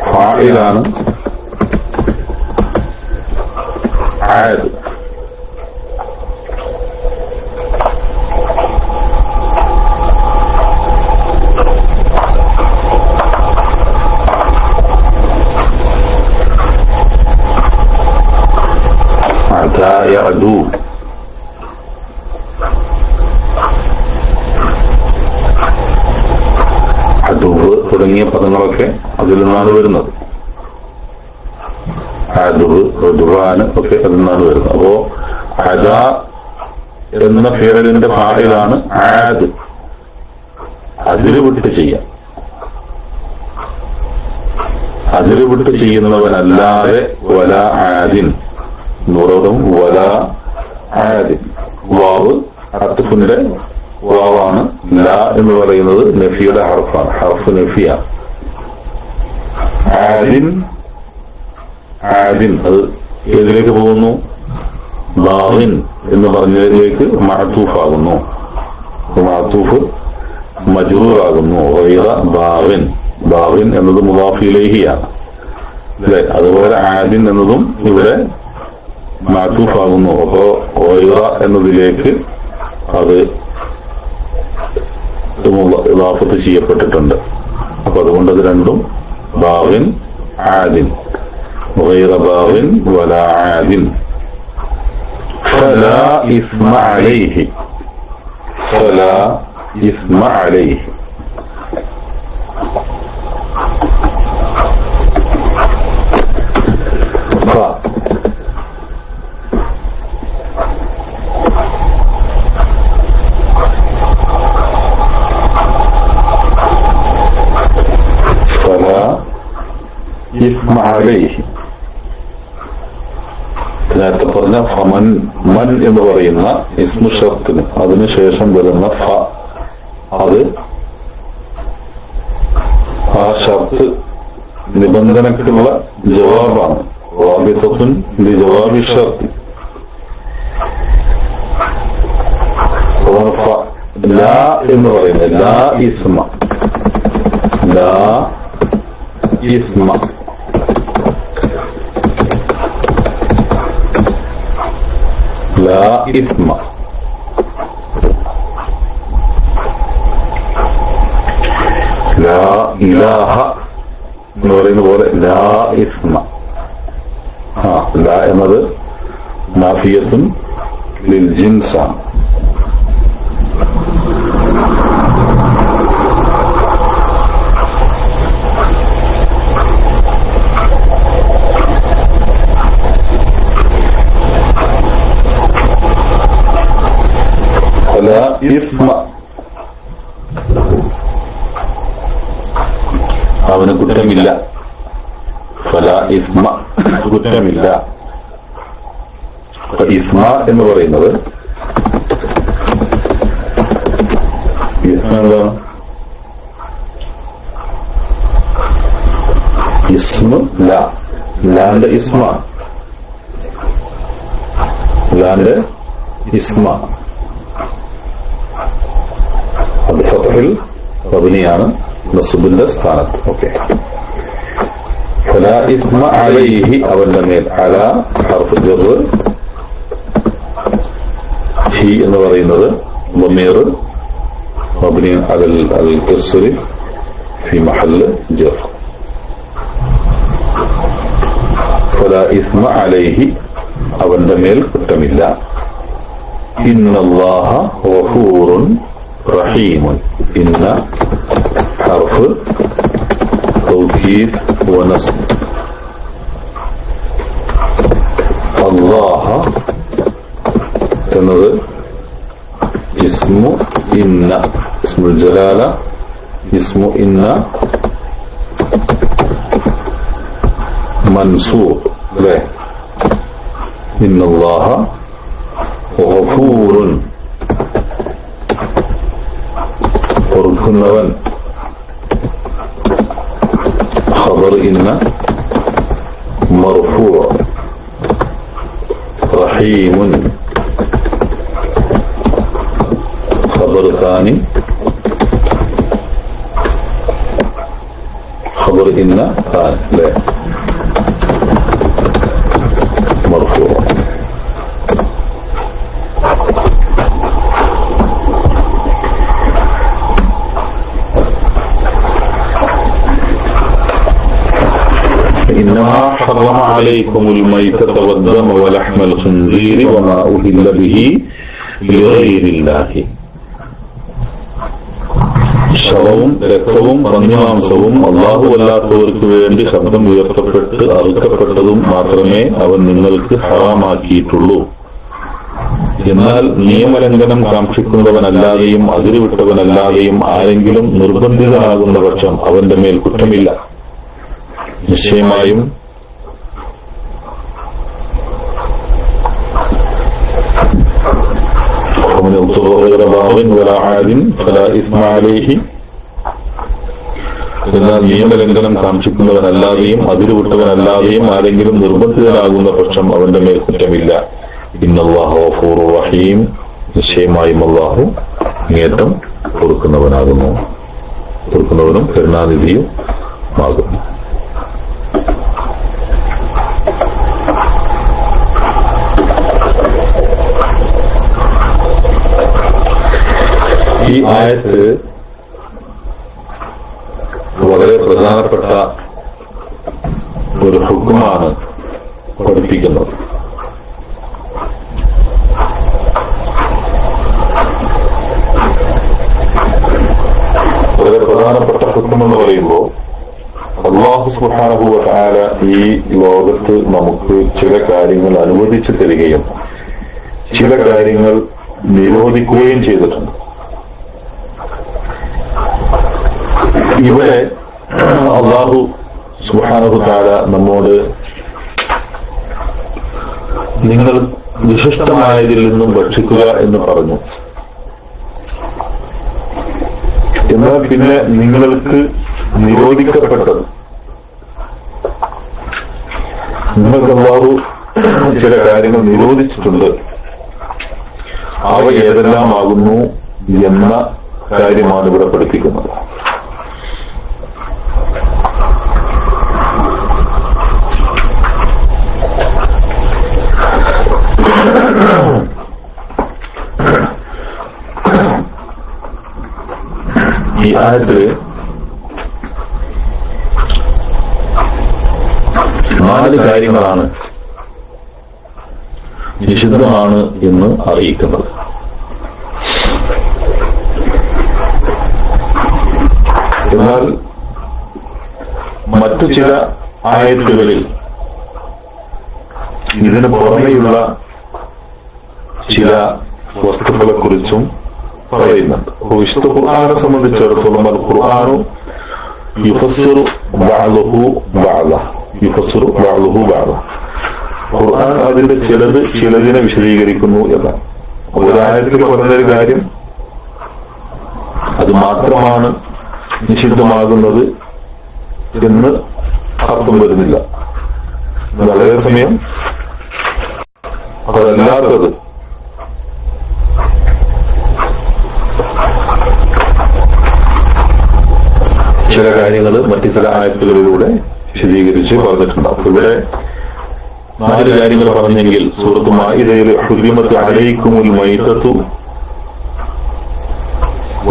ഫായിലാണ് ആദ്. അദാ യഅദു. തുടങ്ങിയ പദങ്ങളൊക്കെ അതിൽ നിന്നാണ് വരുന്നത്. അദുബ്, റുദ്വാന് ഒക്കെ അതിൽ നിന്നാണ് വരുന്നത്. അപ്പോ അദാ എന്ന ഫിഅലിന്റെ ഫായിലാണ് ആദ്, അതിര് വിട്ട് ചെയ്യാം. അതിര് വിട്ട് ചെയ്യുന്നവനല്ലാതെ വല ആദിൻ, നൂറോടും വല ആദിൻ. വാവ് അത്ഫിന്റെ വാവാണ്. ലാ എന്ന് പറയുന്നത് നഫിയുടെ ഹർഫാണ്, ഹർഫ് നഫിയ. ആദിൻ, ആദിൻ അത് ഏതിലേക്ക് പോകുന്നു? ബാഗിൻ എന്ന് പറഞ്ഞതിലേക്ക് മഅതൂഫാകുന്നു. മഅതൂഫ് മജ്റൂറാകുന്നു. ഗൈറ ബാഗിൻ, ബാഗിൻ എന്നത് മുളാഫ് ഇലൈഹിയാണ്, അല്ലെ? അതുപോലെ ആദിൻ എന്നതും ഇവിടെ മഅതൂഫാകുന്നു. അപ്പോ ഗൈറ എന്നതിലേക്ക് അത് ഇളാഫത്ത് ചെയ്യപ്പെട്ടിട്ടുണ്ട്. അപ്പൊ അതുകൊണ്ട് അത് രണ്ടും ബാഗിൻ ആദിൻ, ഗൈറ ബാഗിൻ വലാ ആദിൻ. ഫലാ ഇസ്മ അലൈഹി, ഫലാ ഇസ്മ അലൈഹി. നേരത്തെ പറഞ്ഞ ഫമൻ, മൻ എന്ന് പറയുന്ന ഇസ്മു ഷർത്തിന് അതിനുശേഷം വരുന്ന ഫ, അത് ആ ഷർത്ത് നിബന്ധനക്കുള്ള ജവാബാണ്. റാബിത്തത്തുൻ ലി ജവാബി ഷർത്ത്. ലാ എന്ന് പറയുന്നത് ലാ ഇസ്മ, ലാ ഇസ്മ. ലാ ഇസ്മ. ലാ ഇലാഹ എന്ന് പറയുന്ന പോലെ ലാ ഇസ്മ. ലാ എന്നത് നാഫിയത്തുൻ ലിൽ ജിൻസാണ്. ലാ ഇസ്മ, അവന് കുറ്റമില്ല. ഫലാ ഇസ്മ, കുറ്റമില്ല. ഇസ്മ എന്ന് പറയുന്നത് എന്താണ്? ഇസ്മ ലാ, ലാന്റെ ഇസ്മ, ലാന്റെ ഇസ്മ. അത് ഫത്ഹിൽ മബ്നിയാണ്, നസ്ബിന്റെ സ്ഥാനത്ത്. ഓക്കെ. ഫലാ ഇസ്മ അലൈഹി, അവന്റെ മേൽ. അല ഹർഫ് ജർ, ഹി എന്ന് പറയുന്നത് ളമീർ മബ്നി അലൽ കസ്രി ഫി മഹല്ല് ജർ. ഫലാ ഇസ്മ അലൈഹി, അവന്റെ മേൽ കുറ്റമില്ല. ഇന്നല്ലാഹ ഗഫൂറുൻ റഹീമുൻ. ഇന്ന ഹർഫ് തൗകീദ് വനസ്ബ്. അല്ലാഹ എന്നത് ഇസ്മു ഇന്ന, ഇസ്മുൽ ജലാല, ഇസ്മു ഇന്ന മൻസൂബ് അല്ലേ? ഇന്നല്ലാഹ ഗഫൂറുൻ, പൊറുക്കുന്നവൻ. ഖബർ ഇന്ന മർഫൂ, റഹീമുൻ ഖബർ താനി, ഖബർ ഇന്ന താനി മർഫൂ. إنما حرم عليكم الميتة والدم ولحم الخنزير وما أهل به لغير الله. ശവവും രക്തവും പന്നിമാംസവും അല്ലാഹു അല്ലാത്തവർക്ക് വേണ്ടി ശബ്ദം ഉയർത്തപ്പെട്ട് അറുക്കപ്പെട്ടതും മാത്രമേ അവൻ നിങ്ങൾക്ക് ഹറാമാക്കിയിട്ടുള്ളൂ. എന്നാൽ നിയമലംഘനം കാക്ഷിക്കുന്നവനല്ലാതെയും അതിരുവിട്ടവനല്ലാതെയും ആരെങ്കിലും നിർബന്ധിതനാകുന്ന പക്ഷം അവന്റെ മേൽ കുറ്റമില്ല. നിശ്ചയമായും എന്നാൽ നിയമലംഘനം കാക്ഷിക്കുന്നവനല്ലാതെയും അതിരുവിട്ടവനല്ലാതെയും ആരെങ്കിലും നിർബന്ധിതനാകുന്ന പക്ഷം അവന്റെ മേൽ കുറ്റമില്ല. ഇന്നല്ലാഹു ഗഫൂറുർ റഹീം. നിശ്ചയമായും അല്ലാഹു അങ്ങേയറ്റം പൊറുക്കുന്നവനും കരുണാനിധിയും ആകുന്നു. ഈ ആയത്ത് വളരെ പ്രധാനപ്പെട്ട ഒരു ഹുക്മാണ് പഠിപ്പിക്കുന്നത്. വളരെ പ്രധാനപ്പെട്ട ഹുക്മെന്ന് പറയുമ്പോൾ അല്ലാഹു സുബ്ഹാനഹു വ തആല ഈ ലോകത്ത് നമുക്ക് ചില കാര്യങ്ങൾ അനുവദിച്ചു തരികയും ചില കാര്യങ്ങൾ നിരോധിക്കുകയും ചെയ്തിട്ടുണ്ട്. ഇവിടെ അല്ലാഹു സുബ്ഹാനഹു വ തആല നമ്മോട് നിങ്ങൾ വിശിഷ്ടമായതിൽ നിന്നും ഭക്ഷിക്കുക എന്ന് പറഞ്ഞു. എന്നാൽ പിന്നെ നിങ്ങൾക്ക് നിരോധിക്കപ്പെട്ടത്, നിങ്ങൾക്ക് അല്ലാഹു ചില കാര്യങ്ങൾ നിരോധിച്ചിട്ടുണ്ട്, അവ ഏതെല്ലാമാകുന്നു എന്ന കാര്യമാണ് ഇവിടെ പഠിപ്പിക്കുന്നത്. ഈ ആയത്തില് 4 കാര്യങ്ങളാണ് നിഷിദ്ധമാണ് എന്ന് അറിയിക്കുന്നത്. എന്നാൽ മറ്റു ചില ആയത്തുകളിൽ ഇതിന് പുറമെയുള്ള ചില വസ്തുക്കളെക്കുറിച്ചും പറയുന്നുണ്ട്. വിശുദ്ധ ഖുർആനെ സംബന്ധിച്ചിടത്തോളം അൽ ഖുർആനു യുഫസ്സിറു ബഅ്ദഹു ബഅ്ദ, യുഫസ്സിറു ബഅ്ദഹു ബഅ്ദ. ഖുർആൻ അതിന്റെ ചിലതിനെ വിശദീകരിക്കുന്നു എന്നാണ്. ഒരായത്തിൽ പറഞ്ഞൊരു കാര്യം അത് മാത്രമാണ് നിഷിദ്ധമാകുന്നത് എന്ന് അർത്ഥം വരുന്നില്ല. വളരെ സമയം അതല്ലാത്തത് ചില കാര്യങ്ങൾ മറ്റു ചില ആയത്തുകളിലൂടെ വിശദീകരിച്ച് പറഞ്ഞിട്ടുണ്ടാവും. ഇവിടെ 4 കാര്യങ്ങൾ പറഞ്ഞെങ്കിൽ സൂറത്ത് മാഇദയിൽ ഹുരിമത്ത് അലൈക്കുമുൽ മൈതത്തു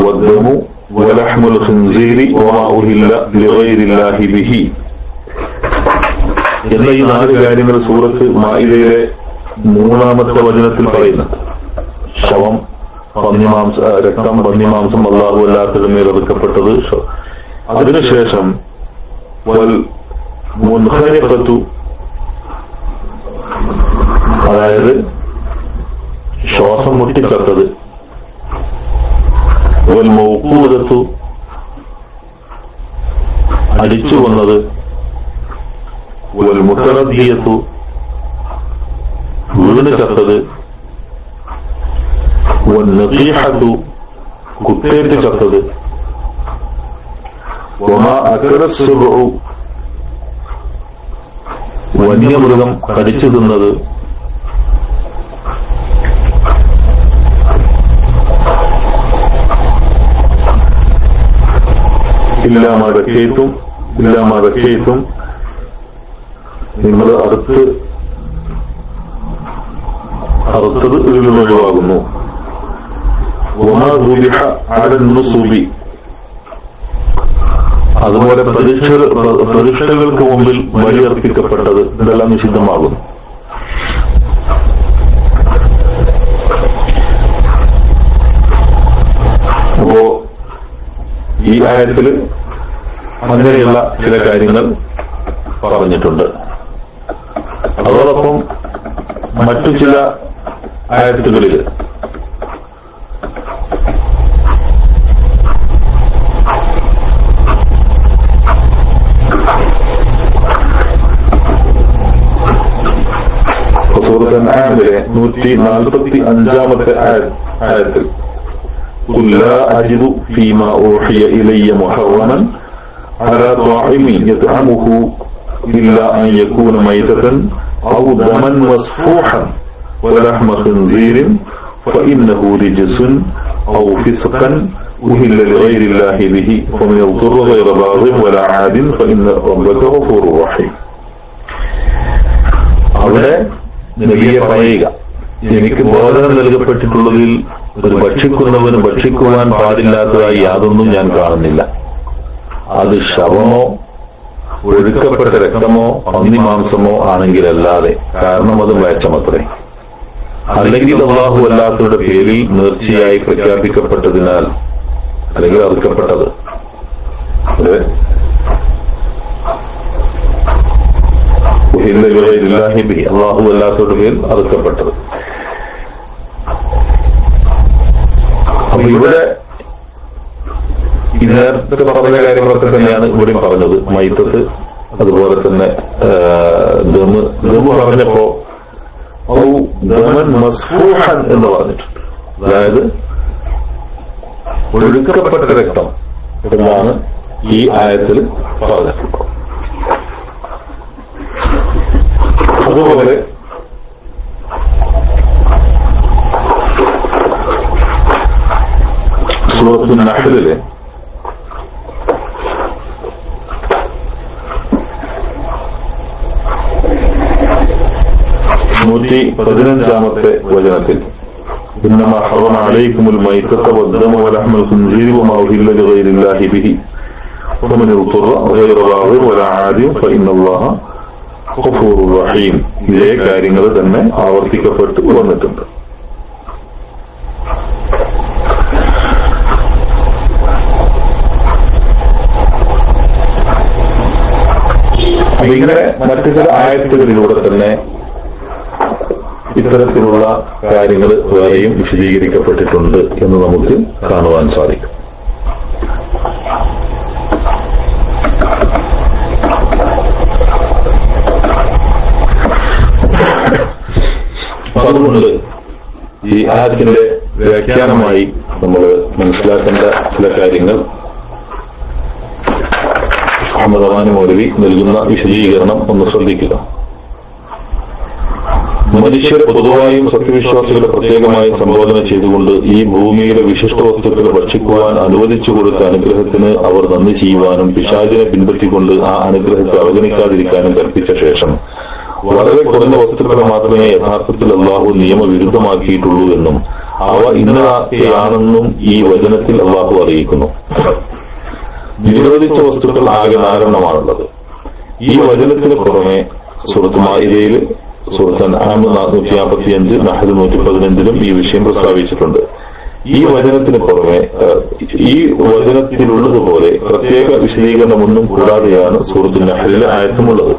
വദ്ദമു വലഹ്മുൽ ഖിൻസീരി വമാ ഉഹില്ല ലിഗൈരില്ലാഹി ബിഹി എന്ന ഈ 4 കാര്യങ്ങൾ സൂറത്ത് മാഇദയിലെ 3-ാമത്തെ വചനത്തിൽ പറയുന്നുണ്ട്. ശവം, രക്തം, പന്നിമാംസം അല്ലാഹു അല്ലാത്തതിന്റെ മേൽ ഇറക്കപ്പെട്ടത്. അതിനുശേഷം വൽ മുൻഖനിഖത്തു, അതായത് ശ്വാസം മുട്ടിച്ചത്തത്, വൽ മൗഖൂദത്തു, അടിച്ചു കൊന്നത്, വൽ മുതറദ്ദിയത്തു, വീണ് ചത്തത്, വൽ നഖീഹത്തു, കുത്തേറ്റ് ചത്തത്, വമാ അകല സുബ്ഉ, വന്യമൃഗം കടിച്ചു തിന്നത്, ഇല്ലാമാ ദക്കൈതും നിങ്ങൾ അറുത്തത് ഇതിൽ നിന്ന് ഒഴിവാകുന്നു. വമാ ദുബിഹ അലൻ നുസുബി, അതുപോലെ പ്രതിഷ്ഠകൾക്ക് മുമ്പിൽ ബലിയർപ്പിക്കപ്പെട്ടത്, ഇതെല്ലാം നിഷിദ്ധമാകുന്നു. അപ്പോ ഈ ആയത്തില് അങ്ങനെയുള്ള ചില കാര്യങ്ങൾ പറഞ്ഞിട്ടുണ്ട്. അതോടൊപ്പം മറ്റു ചില ആയത്തുകളിൽ സൂറത്ത് അൻആമിലെ 145-ാമത്തെ ആയത്തിൽ قل لا أجد فيما أوحي إلي محرما على طاعم يطعمه إلا أن يكون ميتة أو دما مسفوحا ولحم خنزير فإنه رجس أو فسقا أهل لغير الله به فمن يضطر غير باغ ولا عاد فإن ربك غفور رحيم. അവിടെ നബിയെ പറയുക, എനിക്ക് ബോധനം നൽകപ്പെട്ടിട്ടുള്ളതിൽ ഒരു ഭക്ഷിക്കുന്നവന് ഭക്ഷിക്കുവാൻ പാടില്ലാത്തതായി യാതൊന്നും ഞാൻ കാണുന്നില്ല. അത് ശവമോ ഒഴുക്കപ്പെട്ട രക്തമോ പന്നിമാംസമോ ആണെങ്കിലല്ലാതെ, കാരണം അത് മ്ലേച്ഛമത്രേ. അല്ലെങ്കിൽ അല്ലാഹു അല്ലാത്തവരുടെ പേരിൽ നേർച്ചയായി പ്രഖ്യാപിക്കപ്പെട്ടതിനാൽ, അല്ലെങ്കിൽ അറുക്കപ്പെട്ടത്. അല്ലാഹു അല്ലാത്തവരുടെ പേരിൽ അറുക്കപ്പെട്ടത്. അപ്പൊ ഇവിടെ നേരത്തെ പറഞ്ഞ കാര്യങ്ങളൊക്കെ തന്നെയാണ് ഇവിടെ പറഞ്ഞത്. മൈത്തത്ത്, അതുപോലെ തന്നെ ദമ് പറഞ്ഞപ്പോ ദമൻ മസ്ഫൂഹൻ എന്ന് പറഞ്ഞിട്ടുണ്ട്. അതായത് ഒഴുക്കപ്പെട്ട രക്തം എന്നാണ് ഈ ആയത്തിൽ പറഞ്ഞിട്ടുള്ളത്. അതുപോലെ സൂറത്തുൻ നഹ്ലിലെ 146 115 വചനത്തിൽ إنما حرم عليكم الميتة والدم ولحم الخنزير وما أهل لغير الله به ومن اضطر غير باغ ولا عاد فإن الله غفور رحيم. ഇതേ കാര്യങ്ങൾ തന്നെ ആവർത്തിക്കപ്പെട്ടു വന്നിട്ടുണ്ട്. അപ്പൊ ഇങ്ങനെ മറ്റു ചില ആയത്തുകളിലൂടെ തന്നെ ഇത്തരത്തിലുള്ള കാര്യങ്ങൾ വേറെയും വിശദീകരിക്കപ്പെട്ടിട്ടുണ്ട് എന്ന് നമുക്ക് കാണുവാൻ സാധിക്കും. അതുകൊണ്ട് ഈ ആയത്തിന്റെ വ്യാഖ്യാനമായി നമ്മൾ മനസ്സിലാക്കേണ്ട ചില കാര്യങ്ങൾ അഹ്മദ് അമാനി മൗലവി നൽകുന്ന വിശദീകരണം ഒന്ന് ശ്രദ്ധിക്കുക. മനുഷ്യരെ പൊതുവായും സത്യവിശ്വാസികളെ പ്രത്യേകമായി സംബോധന ചെയ്തുകൊണ്ട് ഈ ഭൂമിയിലെ വിശിഷ്ട വസ്തുക്കൾ ഭക്ഷിക്കുവാൻ അനുവദിച്ചു കൊടുത്ത അനുഗ്രഹത്തിന് അവർ നന്ദി ചെയ്യുവാനും പിശാചിനെ പിൻപറ്റിക്കൊണ്ട് ആ അനുഗ്രഹത്തെ അവഗണിക്കാതിരിക്കാനും കൽപ്പിച്ച ശേഷം വളരെ കുറഞ്ഞ വസ്തുക്കളെ മാത്രമേ യഥാർത്ഥത്തിൽ അള്ളാഹു നിയമവിരുദ്ധമാക്കിയിട്ടുള്ളൂ എന്നും അവ ഇന്നതാണെന്നും ഈ വചനത്തിൽ അള്ളാഹു അറിയിക്കുന്നു. നിരോധിച്ച വസ്തുക്കൾ ആകെ 4 ഈ വചനത്തിന് പുറമെ സൂറത്ത് മാഇദയിൽ സൂറത്ത് അൻആം 155 നഹ്ൽ 115 ഈ വിഷയം പ്രസ്താവിച്ചിട്ടുണ്ട്. ഈ വചനത്തിന് പുറമെ ഈ വചനത്തിലുള്ളതുപോലെ പ്രത്യേക വിശദീകരണമൊന്നും കൂടാതെയാണ് സൂറത്ത് നഹ്ലിലെ ആയത്തുമുള്ളത്.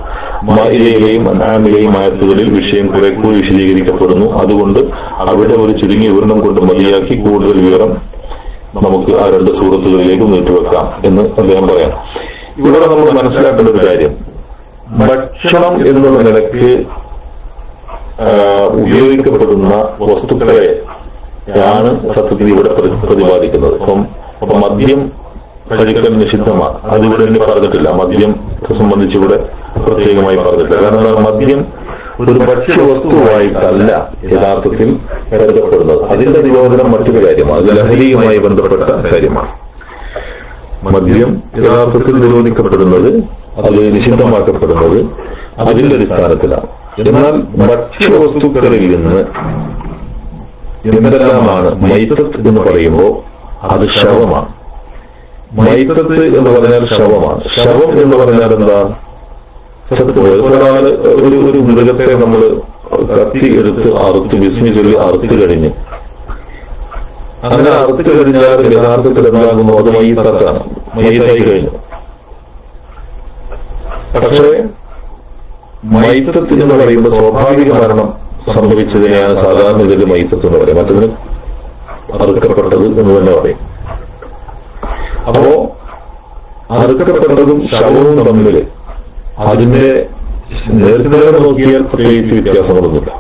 മാഇദയിലെയും അൻആമിലെയും ആയത്തുകളിൽ വിഷയം കുറെ കൂടി വിശദീകരിക്കപ്പെടുന്നു. അതുകൊണ്ട് അവിടെ ഒരു ചുരുങ്ങിയ വിവരണം കൊണ്ട് മതിയാക്കി കൂടുതൽ വിവരം നമുക്ക് ആ 2 സൂറത്തുകളിലേക്ക് നീട്ടിവെക്കാം എന്ന് അദ്ദേഹം പറയാം. ഇവിടെ നമ്മൾ മനസ്സിലാക്കേണ്ട ഒരു കാര്യം, ഭക്ഷണം എന്നുള്ള നിലയ്ക്ക് ഉപയോഗിക്കപ്പെടുന്ന വസ്തുക്കളെയാണ് സത്യത്തിൽ ഇവിടെ പ്രതിപാദിക്കുന്നത്. അപ്പം മദ്യം കഴിക്കൽ നിഷിദ്ധമാണ്, അതിവിടെ ഇനി പറഞ്ഞിട്ടില്ല. മദ്യം സംബന്ധിച്ച് ഇവിടെ പ്രത്യേകമായി പറഞ്ഞിട്ടില്ല. കാരണം മദ്യം ഒരു ഭക്ഷ്യവസ്തുവായിട്ടല്ല യഥാർത്ഥത്തിൽ കരുതപ്പെടുന്നത്. അതിന്റെ നിരോധനം മറ്റൊരു കാര്യമാണ്, അത് ലഹരിയുമായി ബന്ധപ്പെട്ട കാര്യമാണ്. മദ്യം യഥാർത്ഥത്തിൽ നിരോധിക്കപ്പെടുന്നത്, അത് നിഷിദ്ധമാക്കപ്പെടുന്നത് അതിന്റെ അടിസ്ഥാനത്തിലാണ്. എന്നാൽ ഭക്ഷ്യവസ്തുക്കളിൽ നിന്ന് എന്തെല്ലാമാണ് മൈത്തത്ത് എന്ന് പറയുമ്പോൾ അത് ശവമാണ്. മൈത്തത്ത് എന്ന് പറഞ്ഞാൽ ശവമാണ്. ശവം എന്ന് പറഞ്ഞാൽ എന്താ? ഒരാള് ഒരു മൃഗത്തെ നമ്മൾ കത്തി എടുത്ത് അറുത്ത് ബിസ്മി ചൊല്ലി അറുത്ത് കഴിഞ്ഞ് അങ്ങനെ അറുത്ത് കഴിഞ്ഞാൽ യഥാർത്ഥത്തിൽ എന്താകുന്നു? അത് മയ്യിത്താണ്, മയ്യിത്തായി കഴിഞ്ഞു. പക്ഷേ മയ്യിത്തത്ത് എന്ന് പറയുമ്പോൾ സ്വാഭാവിക മരണം സംഭവിച്ചതിനെയാണ് സാധാരണ ഇതിൽ മയ്യിത്തത്ത് എന്ന് പറയും. മറ്റതിന് അറുക്കപ്പെട്ടത് എന്ന് തന്നെ പറയും. അപ്പോ അറുക്കപ്പെട്ടതും ശവവും തമ്മിൽ അതിന്റെ നേർക്കുനേരെ നോക്കിയാൽ പ്രത്യേകിച്ച് വ്യത്യാസങ്ങളൊന്നുമില്ല.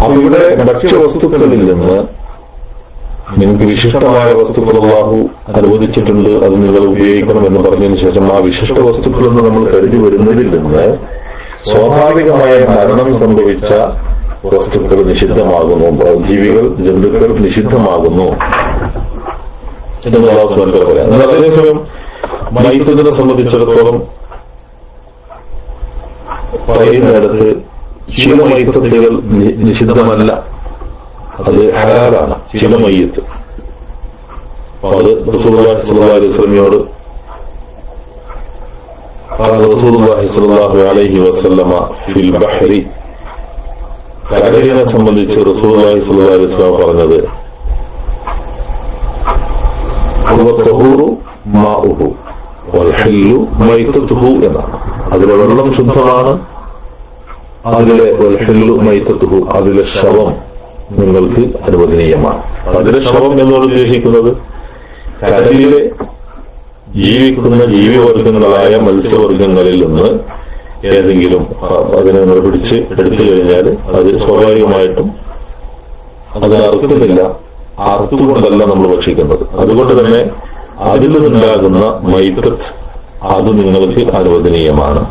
അപ്പൊ ഇവിടെ ഭക്ഷ്യവസ്തുക്കളിൽ നിന്ന് നിങ്ങൾക്ക് വിശിഷ്ടമായ വസ്തുക്കൾ അല്ലാഹു അനുവദിച്ചിട്ടുണ്ട്, അത് നിങ്ങൾ ഉപയോഗിക്കണം എന്ന് പറഞ്ഞതിന് ശേഷം ആ വിശിഷ്ട വസ്തുക്കളെന്ന് നമ്മൾ കരുതി വരുന്നതിൽ നിന്ന് സ്വാഭാവികമായ മരണം സംഭവിച്ച വസ്തുക്കൾ നിഷിദ്ധമാകുന്നു, ജീവികൾ ജന്തുക്കൾ നിഷിദ്ധമാകുന്നു എന്ന് അല്ലാഹു സുബ്ഹാനഹു വ തആല പറയാം. എന്നാൽ അതേസമയം മയ്യിത്തിനെ സംബന്ധിച്ചിടത്തോളം പറയുന്നിടത്ത് ചില മയ്യിത്തുകൾ നിഷിദ്ധമല്ല, അത് ഹലാലാണ്. ചില മയ്യിത്ത് അത് റസൂലുള്ളാഹി സ്വല്ലല്ലാഹു അലൈഹി വസല്ലമയോട് റസൂലുള്ളാഹി സ്വല്ലല്ലാഹു അലൈഹി വസല്ലമ ഫിൽ ബഹ്രി, കടലിനെ സംബന്ധിച്ച് റസൂലുള്ളാഹി സ്വല്ലല്ലാഹു അലൈഹി വസല്ലം പറഞ്ഞത് ഹുവ മാഉഹു വൽ ഹില്ലു മൈതതുഹു എന്നാണ്. അതിലെ വെള്ളം ശുദ്ധമാണ്, അതിലെ വൽ ഹില്ലു മൈതതുഹു, അതിലെ ശവം നിങ്ങൾക്ക് അനുവദനീയമാണ്. അതിലെ ശവം എന്നോട് ഉദ്ദേശിക്കുന്നത് കടലിലെ ജീവിക്കുന്ന ജീവിവർഗങ്ങളായ മത്സ്യവർഗങ്ങളിൽ നിന്ന് ഏതെങ്കിലും അതിനെ നിങ്ങൾ പിടിച്ച് എടുത്തു കഴിഞ്ഞാൽ അത് സ്വാഭാവികമായിട്ടും അതിനെ അറുക്കുന്നില്ല, അറുത്തുകൊണ്ടല്ല നമ്മൾ ഭക്ഷിക്കുന്നത്. അതുകൊണ്ട് തന്നെ അതിൽ നിന്നുണ്ടാകുന്ന മൈത്തത്ത് അത് നിങ്ങൾക്ക് അനുവദനീയമാണ്.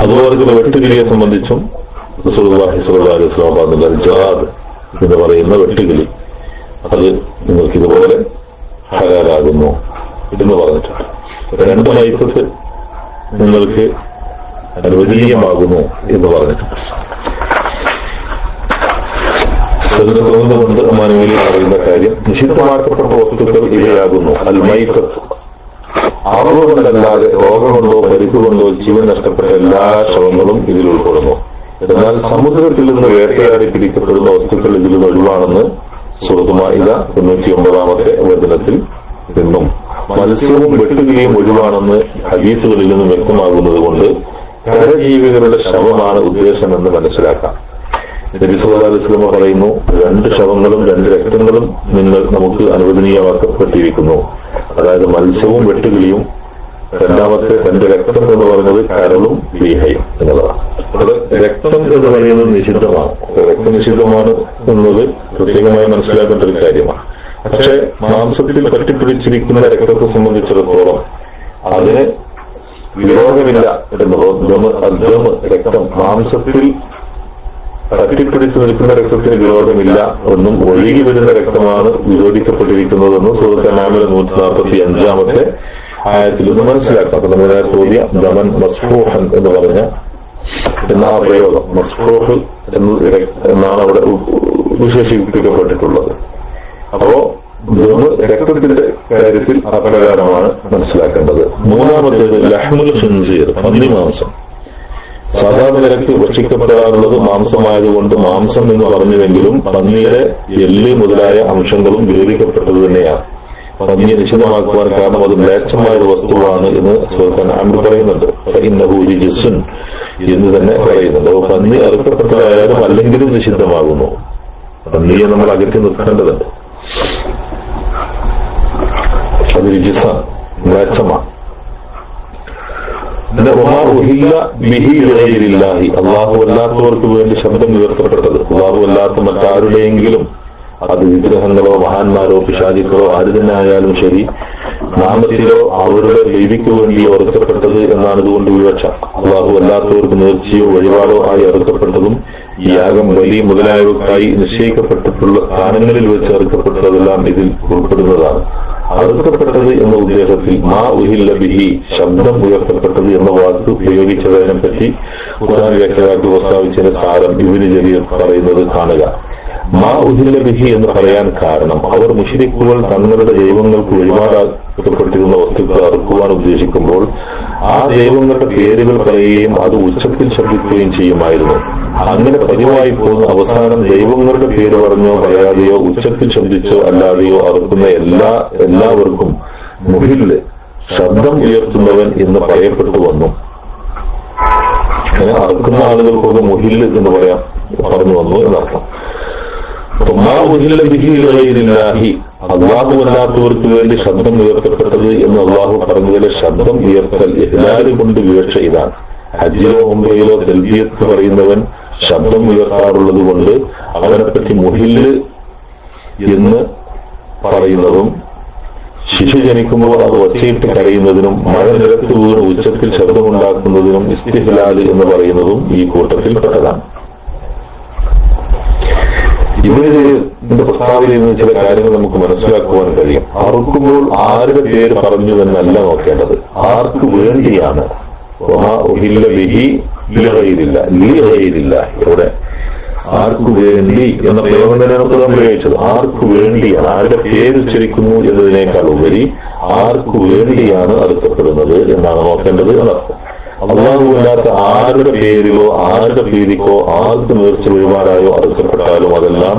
അതുപോലെ വെട്ടുകിളിയെ സംബന്ധിച്ചും റസൂലുള്ളാഹി സ്വല്ലല്ലാഹു അലൈഹി വസല്ലം പറഞ്ഞ ജാദ് എന്ന് പറയുന്ന വെട്ടുകിളി അത് നിങ്ങൾക്ക് ഇതുപോലെ ഹലാലാകുന്നു എന്ന് പറഞ്ഞിട്ടുണ്ട്. 2 മൈത്തത്ത് നിങ്ങൾക്ക് അനുവദനീയമാകുന്നു എന്ന് പറഞ്ഞിട്ടുണ്ട്. കൊണ്ട് മാനുവലി പറയുന്ന കാര്യം, നിഷിദ്ധമാക്കപ്പെട്ട വസ്തുക്കൾ ഇവയാകുന്നു: അൽ മൈത്തത്ത്, അറിവ് കൊണ്ടല്ലാതെ രോഗം കൊണ്ടോ പരിക്ക് കൊണ്ടോ ജീവൻ നഷ്ടപ്പെട്ട എല്ലാ ശവങ്ങളും ഇതിൽ ഉൾപ്പെടുന്നു. എന്നാൽ സമുദ്രത്തിൽ നിന്ന് വേട്ടയാടി പിടിക്കപ്പെടുന്ന വസ്തുക്കൾ ഇതിൽ നിന്ന് ഒഴിവാണെന്ന് സൂറത്ത് മാഇദ 99-ാമത്തെ വചനത്തിൽ നിന്നും മത്സ്യവും വെട്ടുകിളിയും ഒഴിവാണെന്ന് ഹദീസുകളിൽ നിന്നും വ്യക്തമാകുന്നത് കൊണ്ട് കരജീവികളുടെ ശവമാണ് ഉദ്ദേശമെന്ന് മനസ്സിലാക്കാം. നബി സല്ലല്ലാഹു അലൈഹി വസല്ലം പറയുന്നു, 2 ശവങ്ങളും 2 രക്തങ്ങളും നമുക്ക് അനുവദനീയമാക്കപ്പെട്ടിരിക്കുന്നു. അതായത് മത്സ്യവും വെട്ടുകിളിയും, രണ്ടാമത്തെ 2 രക്തം എന്ന് പറയുന്നത് കരളും ലീഹയും എന്നുള്ളതാണ്. അത് രക്തം എന്ന് പറയുന്നത് നിഷിദ്ധമാണ്. രക്തം നിഷിദ്ധമാണ് എന്നത് പ്രത്യേകമായി മനസ്സിലാക്കേണ്ട ഒരു കാര്യമാണ്. പക്ഷെ മാംസത്തിൽ പറ്റിപ്പിടിച്ചിരിക്കുന്ന രക്തത്തെ സംബന്ധിച്ചിടത്തോളം അതിന് വിരോധമില്ല എന്നുള്ളത്. രക്തം മാംസത്തിൽ തട്ടിപ്പിടിച്ചു നിൽക്കുന്ന രക്തത്തിന് വിരോധമില്ല എന്നും ഒഴുകി വരുന്ന രക്തമാണ് വിരോധിക്കപ്പെട്ടിരിക്കുന്നതെന്നും സൂറത്ത് അൻആമിലെ 145-ാമത്തെ ആയത്തിൽ നിന്ന് മനസ്സിലാക്കാം. അപ്പൊ നമ്മുടെ ചോദ്യം ദമൻ മസ്ഫൂഹൻ എന്ന് പറഞ്ഞ ആ പ്രയോഗം, മസ്ഫൂഹ് എന്നാണ് അവിടെ വിശേഷിപ്പിക്കപ്പെട്ടിട്ടുള്ളത്. അപ്പോ രക്തത്തിന്റെ കാര്യത്തിൽ അപ്രകാരമാണ് മനസ്സിലാക്കേണ്ടത്. 3-ാമത്തേത് ലഹ്മുൽ ഖിൻസീർ, പന്നി മാംസം. സാധാരണ നിരക്ക് ഭക്ഷിക്കപ്പെടാറുള്ളത് മാംസമായതുകൊണ്ട് മാംസം എന്ന് പറഞ്ഞുവെങ്കിലും പന്നിയുടെ എല്ല് മുതലായ അംശങ്ങളും വേദിക്കപ്പെട്ടത് തന്നെയാണ്. പന്നിയെ നിഷിദ്ധമാക്കുവാൻ കാരണം അത് മ്ലേച്ഛമായ ഒരു വസ്തുവാണ് എന്ന് സൂറത്ത് അൻആമിൽ പറയുന്നുണ്ട്. ഫഇന്നഹു റിജ്സുൻ എന്ന് തന്നെ പറയുന്നുണ്ട്. അപ്പോൾ പന്നി അറുക്കപ്പെട്ടതായാലും അല്ലെങ്കിലും നിഷിദ്ധമാകുന്നു. പന്നിയെ നമ്മൾ അകറ്റി നിർത്തേണ്ടതുണ്ട്. അത് റിജ്സാണ്, മ്ലേച്ഛമാണ്. അള്ളാഹു അല്ലാത്തവർക്ക് വേണ്ടി ശബ്ദം ഉയർത്തപ്പെട്ടത്, അള്ളാഹു അല്ലാത്ത മറ്റാരുടെയെങ്കിലും, അത് വിഗ്രഹങ്ങളോ മഹാന്മാരോ പിശാചുക്കളോ ആര് തന്നെ ആയാലും ശരി, നാമത്തിലോ അവരുടെ ദൈവിക്ക് വേണ്ടി അറുക്കപ്പെട്ടത് എന്നാണ് ഇതുകൊണ്ട് വിവക്ഷ. അള്ളാഹു അല്ലാത്തവർക്ക് നേർച്ചയോ വഴിപാടോ ആയി അറുക്കപ്പെട്ടതും യാഗം, ബലി മുതലായവക്കായി നിശ്ചയിക്കപ്പെട്ടിട്ടുള്ള സ്ഥാനങ്ങളിൽ വെച്ച് അറുക്കപ്പെട്ടതെല്ലാം ഇതിൽ ഉൾപ്പെടുന്നതാണ്. അറുക്കപ്പെട്ടത് എന്ന ഉദ്ദേശത്തിൽ മാ ഉഹില്ല ബിഹി, ശബ്ദം ഉയർത്തപ്പെട്ടത് എന്ന വാക്ക് ഉപയോഗിച്ചതിനെ പറ്റി ഖുർആൻ വ്യാഖ്യാതാക്കൾ പ്രസ്താവിച്ചതിന്റെ സാരം ഇബ്നു ജരീർ പറയുന്നത് കാണുക. മാ ഉഹില്ല ബിഹി എന്ന് പറയാൻ കാരണം അവർ മുശ്രിക്കുകൾ തങ്ങളുടെ ദൈവങ്ങൾക്ക് വഴിപാടാക്കപ്പെട്ടിരുന്ന വസ്തുക്കൾ അറുക്കുവാൻ ഉദ്ദേശിക്കുമ്പോൾ ആ ദൈവങ്ങളുടെ പേരുകൾ പറയുകയും അത് ഉച്ചത്തിൽ ശബ്ദിക്കുകയും ചെയ്യുമായിരുന്നു. അങ്ങനെ പതിവായി പോകുന്ന അവസാനം ദൈവങ്ങളുടെ പേര് പറഞ്ഞോ പറയാതെയോ ഉച്ചത്തിൽ ശബ്ദിച്ചോ അല്ലാതെയോ അറുക്കുന്ന എല്ലാവർക്കും മുഹില്, ശബ്ദം ഉയർത്തുന്നവൻ എന്ന് പറയപ്പെട്ടു വന്നു. അങ്ങനെ അറുക്കുന്ന ആളുകൾക്കൊക്കെ മുഹില് എന്ന് പറഞ്ഞു വന്നു എന്നർത്ഥം. അള്ളാഹു അല്ലാത്തവർക്ക് വേണ്ടി ശബ്ദം ഉയർത്തപ്പെട്ടത് എന്ന് അള്ളാഹു പറഞ്ഞതിലെ ശബ്ദം ഉയർത്തൽ ഇഹ്ലാല് കൊണ്ട് വിവക്ഷ ഇതാണ്. ഹജ്ജിലോ ഉംറയിലോ തൽബിയത്ത് പറയുന്നവൻ ശബ്ദം ഉയർത്താറുള്ളത് കൊണ്ട് അവനെപ്പറ്റി മുഹില് എന്ന് പറയുന്നതും ശിശു ജനിക്കുമ്പോൾ അത് ഒച്ചയിട്ട് കരയുന്നതിനും മഴ നിലത്ത് വീണ് ഉച്ചത്തിൽ ശബ്ദമുണ്ടാക്കുന്നതിനും ഇസ്തിഹ്ലാല് എന്ന് പറയുന്നതും ഈ കൂട്ടത്തിൽപ്പെട്ടതാണ്. ഇതിന്റെ പ്രസ്താവനയിൽ നിന്ന് ചില കാര്യങ്ങൾ നമുക്ക് മനസ്സിലാക്കുവാൻ കഴിയും. അറുക്കുമ്പോൾ ആരുടെ പേര് പറഞ്ഞു എന്നല്ല നോക്കേണ്ടത്, ആർക്ക് വേണ്ടിയാണ്. ഇവിടെ ആർക്കു വേണ്ടി എന്ന പ്രയോഗം തന്നെയാണ് നാം പ്രയോഗിച്ചത്. ആർക്കു വേണ്ടിയാണ്, ആരുടെ പേര് ഉച്ചരിക്കുന്നു എന്നതിനേക്കാൾ ഉപരി ആർക്കു വേണ്ടിയാണ് അറുക്കപ്പെടുന്നത് എന്നാണ് നോക്കേണ്ടത് എന്നർത്ഥം. അല്ലാഹുവല്ലാത്ത ആരുടെ പേരിലോ ആരുടെ പ്രീതിക്കോ ആർക്ക് നേർച്ച വഴിപാടായോ അറുക്കപ്പെട്ടാലും അതെല്ലാം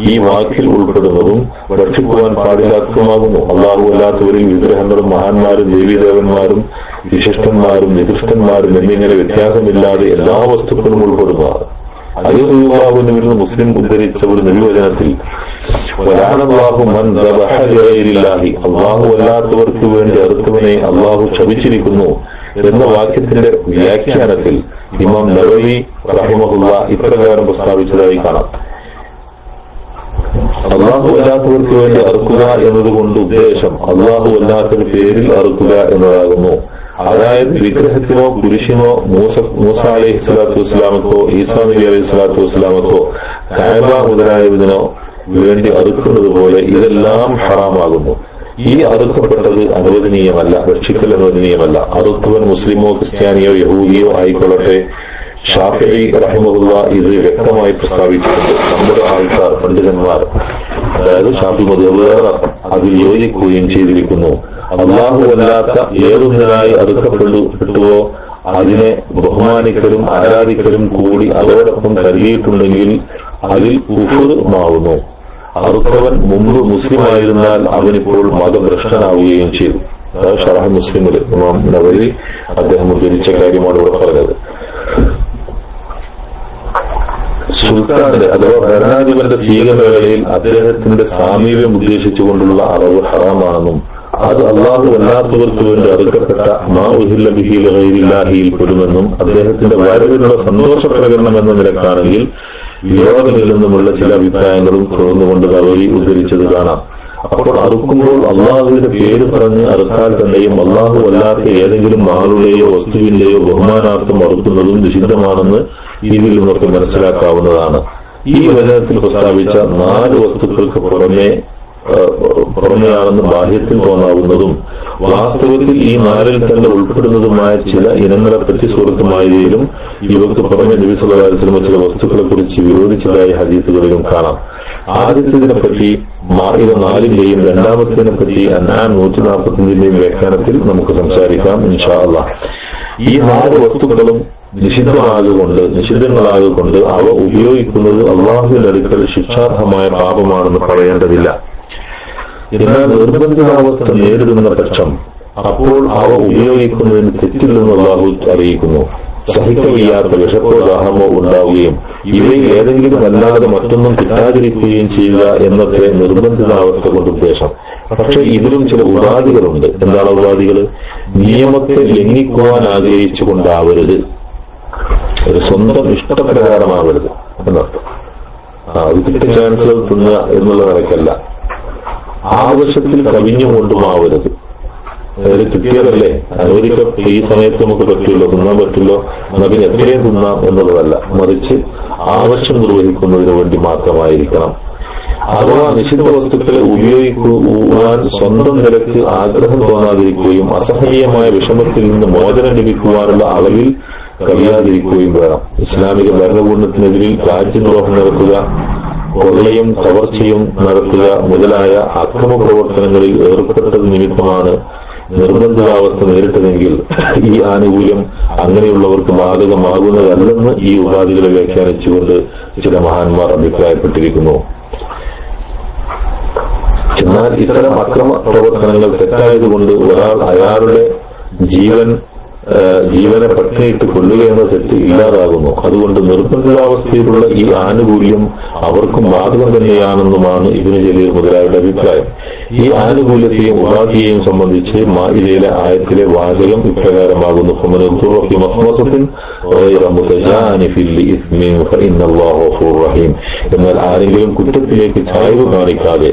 ഈ വാക്കിൽ ഉൾപ്പെടുന്നതും ഭക്ഷിക്കുവാൻ പാടില്ലാത്തതുമാകുന്നു. അല്ലാഹുവല്ലാത്തവരിൽ വിഗ്രഹങ്ങളും മഹാന്മാരും ദേവീദേവന്മാരും വിശിഷ്ടന്മാരും നികൃഷ്ടന്മാരും എന്നിങ്ങനെ വ്യത്യാസമില്ലാതെ എല്ലാ വസ്തുക്കളും ഉൾപ്പെടുന്നതാണ്. അയ്യുള്ളാഹുവിന് മുസ്ലിം ഉദ്ധരിച്ച ഒരു നിർവചനത്തിൽ അള്ളാഹു അല്ലാത്തവർക്ക് വേണ്ടി അറുത്തവനെ അള്ളാഹു ശപിച്ചിരിക്കുന്നു എന്ന വാക്യത്തിന്റെ വ്യാഖ്യാനത്തിൽ ഇമാം നവവി റഹിമഹുള്ള ഇപ്രകാരം പ്രസ്താവിച്ചതായി കാണാം. അള്ളാഹു അല്ലാത്തവർക്ക് വേണ്ടി അറുക്കുക എന്നതുകൊണ്ട് ഉദ്ദേശം അള്ളാഹു അല്ലാത്തൊരു പേരിൽ അറുക്കുക എന്നതാകുന്നു. അതായത് വിഗ്രഹത്തിനോ കുരിശിനോ മൂസ അലൈഹി സ്വലാത്തു വസ്സലാമക്കോ ഈസാ നബി അലൈഹി സ്വലാത്തു വസ്സലാമക്കോ കഅബ മുതലായതിനോ വേണ്ടി അറുക്കുന്നത് പോലെ ഇതെല്ലാം ഹറാമാകുന്നു. ഈ അറുക്കപ്പെട്ടത് അനുവദനീയമല്ല, ഭക്ഷിക്കൽ അനുവദനീയമല്ല. അറുത്തവൻ മുസ്ലിമോ ക്രിസ്ത്യാനിയോ യഹൂദിയോ ആയിക്കൊള്ളട്ടെ, ഷാഫിഈ റഹിമഹുള്ള ഇത് വ്യക്തമായി പ്രസ്താവിച്ചിട്ടുണ്ട്. നമ്മുടെ ആൾക്കാർ, പണ്ഡിതന്മാർ, അതായത് ഷാഫി മദ്ഹബുകാർ അതിൽ യോജിക്കുകയും ചെയ്തിരിക്കുന്നു. അല്ലാഹു അല്ലാത്ത ഏതൊന്നിനായി അറുക്കപ്പെട്ടുവോ അതിനെ ബഹുമാനിക്കലും ആരാധിക്കലും കൂടി അതോടൊപ്പം കരുതിയിട്ടുണ്ടെങ്കിൽ അതിൽ കുഫ്റുമാവുന്നു. അറുത്തവൻ മുമ്പ് മുസ്ലിമായിരുന്നാൽ അവനിപ്പോൾ മതഭ്രഷ്ടനാവുകയും ചെയ്തു. അതായത് ഷറഹ് മുസ്ലിമിൽ ഇമാം നവവി അദ്ദേഹം ഉദ്ധരിച്ച കാര്യമാണ് ഇവിടെ പറഞ്ഞത്. സുൽത്താന്റെ അഥവാ ഭരണാധിപന്റെ സ്വീകരണവേളയിൽ അദ്ദേഹത്തിന്റെ സാമീപ്യം ഉദ്ദേശിച്ചുകൊണ്ടുള്ള അറവ് ഹറാമാണെന്നും അത് അല്ലാഹു അല്ലാത്തവർക്ക് വേണ്ടി അറുക്കപ്പെട്ട മാ ഉഹില്ല ബിഹി ലിഗൈരില്ലാഹിയിൽ പെടുമെന്നും അദ്ദേഹത്തിന്റെ വരവിനുള്ള സന്തോഷ പ്രകടനം എന്ന നിലക്കാണെങ്കിൽ വിരോധമിൽ നിന്നുമുള്ള ചില അഭിപ്രായങ്ങളും തുടർന്നുകൊണ്ട് നവവി ഉദ്ധരിച്ചത് കാണാം. അപ്പോൾ അറുക്കുമ്പോൾ അള്ളാഹുവിന്റെ പേര് പറഞ്ഞ് അറുത്താൽ തന്നെയും അള്ളാഹു അല്ലാത്ത ഏതെങ്കിലും ആളുടെയോ വസ്തുവിന്റെയോ ബഹുമാനാർത്ഥം അറുക്കുന്നതും നിഷിദ്ധമാണെന്ന് ഇതിൽ നിന്നൊക്കെ മനസ്സിലാക്കാവുന്നതാണ്. ഈ വചനത്തിൽ പ്രസ്താവിച്ച 4 വസ്തുക്കൾക്ക് പുറമെയാണെന്ന് ബാഹ്യത്തിൽ തോന്നാവുന്നതും വാസ്തവത്തിൽ ഈ 4ൽ തന്നെ ഉൾപ്പെടുന്നതുമായ ചില ഇനങ്ങളെപ്പറ്റി സൂറത്തുമായതിലും ഇവർക്ക് പുറമെ നബി സല്ലല്ലാഹു അലൈഹി വസല്ലം ചില വസ്തുക്കളെ കുറിച്ച് വിരോധിച്ചതായി ഹദീസുകളിലും കാണാം. ആദ്യത്തേതിനെപ്പറ്റി മാഇദ 4ന്റെയും രണ്ടാമത്തേതിനെ പറ്റി അൻആം 145ന്റെയും വ്യാഖ്യാനത്തിൽ നമുക്ക് സംസാരിക്കാം ഇൻഷാ അല്ലാഹ്. ഈ 4 വസ്തുക്കളും നിഷിദ്ധങ്ങളാകൊണ്ട് അവ ഉപയോഗിക്കുന്നത് അല്ലാഹുവിന്റെ അടുക്കൽ ശിക്ഷാർഹമായ പാപമാണെന്ന് പറയേണ്ടതില്ല. എന്നാൽ നിർബന്ധിതാവസ്ഥ നേരിടുന്ന പക്ഷം അപ്പോൾ അവ ഉപയോഗിക്കുന്നതിന് തെറ്റില്ലെന്ന് അല്ലാഹു അറിയിക്കുന്നു. സഹിക്കവയ്യാത്ത വിശപ്പോ ദാഹമോ ഉണ്ടാവുകയും ഇവയിൽ ഏതെങ്കിലും അല്ലാതെ മറ്റൊന്നും കിട്ടാതിരിക്കുകയും ചെയ്യുക എന്നത്രേ നിർബന്ധിതാവസ്ഥ കൊണ്ട് ഉദ്ദേശം. പക്ഷെ ഇതിലും ചില ഉപാധികളുണ്ട്. എന്താണ് ഉപാധികൾ? നിയമത്തെ ലംഘിക്കുവാൻ ആഗ്രഹിച്ചുകൊണ്ടാവരുത്, ഒരു സ്വന്തം ഇഷ്ടപ്രകാരമാവരുത് എന്നർത്ഥം. അത് കിട്ടിയ ചാൻസ് തിന്നുക എന്നുള്ള നിലയ്ക്കല്ല, ആവശ്യത്തിൽ കവിഞ്ഞുകൊണ്ടുമാവരുത്. അതായത് കിട്ടിയതല്ലേ, അനുവദിക്കപ്പെട്ട ഈ സമയത്ത് നമുക്ക് പറ്റില്ലോ, തിന്നാൻ പറ്റില്ലോ, എന്നാൽ പിന്നെ എത്രയും തിന്നാം എന്നുള്ളതല്ല, മറിച്ച് ആവശ്യം നിർവഹിക്കുന്നതിന് വേണ്ടി മാത്രമായിരിക്കണം. അഥവാ നിഷിദ്ധ വസ്തുക്കളെ ഉപയോഗിക്കുവാൻ സ്വന്തം നിലക്ക് ആഗ്രഹം തോന്നാതിരിക്കുകയും അസഹനീയമായ വിഷമത്തിൽ നിന്ന് മോചനം ലഭിക്കുവാനുള്ള അളവിൽ കഴിയാതിരിക്കുകയും വേണം. ഇസ്ലാമിക ഭരണകൂടത്തിനെതിരിൽ രാജ്യദ്രോഹം നടത്തുക, കൊള്ളയും കവർച്ചയും നടത്തുക മുതലായ അക്രമ പ്രവർത്തനങ്ങളിൽ ഏർപ്പെട്ടത് നിമിത്തമാണ് നിർബന്ധിതാവസ്ഥ നേരിട്ടതെങ്കിൽ ഈ ആനുകൂല്യം അങ്ങനെയുള്ളവർക്ക് ബാധകമാകുന്നതല്ലെന്ന് ഈ ഉപാധികളെ വ്യാഖ്യാനിച്ചുകൊണ്ട് ചില മഹാന്മാർ അഭിപ്രായപ്പെട്ടിരിക്കുന്നു. എന്നാൽ ഇത്തരം അക്രമ പ്രവർത്തനങ്ങൾ തെറ്റായതുകൊണ്ട് ഒരാൾ അയാളുടെ ജീവനെ പട്ടിണിയിട്ട് കൊല്ലുക എന്ന തെറ്റ് ഇല്ലാതാകുന്നു. അതുകൊണ്ട് നിർബന്ധിതാവസ്ഥയിലുള്ള ഈ ആനുകൂല്യം അവർക്കും ബാധകം തന്നെയാണെന്നുമാണ് ഇബ്നു ജരീർ മുതലായവരുടെ അഭിപ്രായം. ഈ ആനുകൂല്യത്തെയും ഉപാധിയെയും സംബന്ധിച്ച് മാഇദയിലെ ആയത്തിലെ വാചകം ഇപ്രകാരമാകുന്നു: എന്നാൽ ആരെങ്കിലും കുറ്റത്തിലേക്ക് ചായ്വ് കാണിക്കാതെ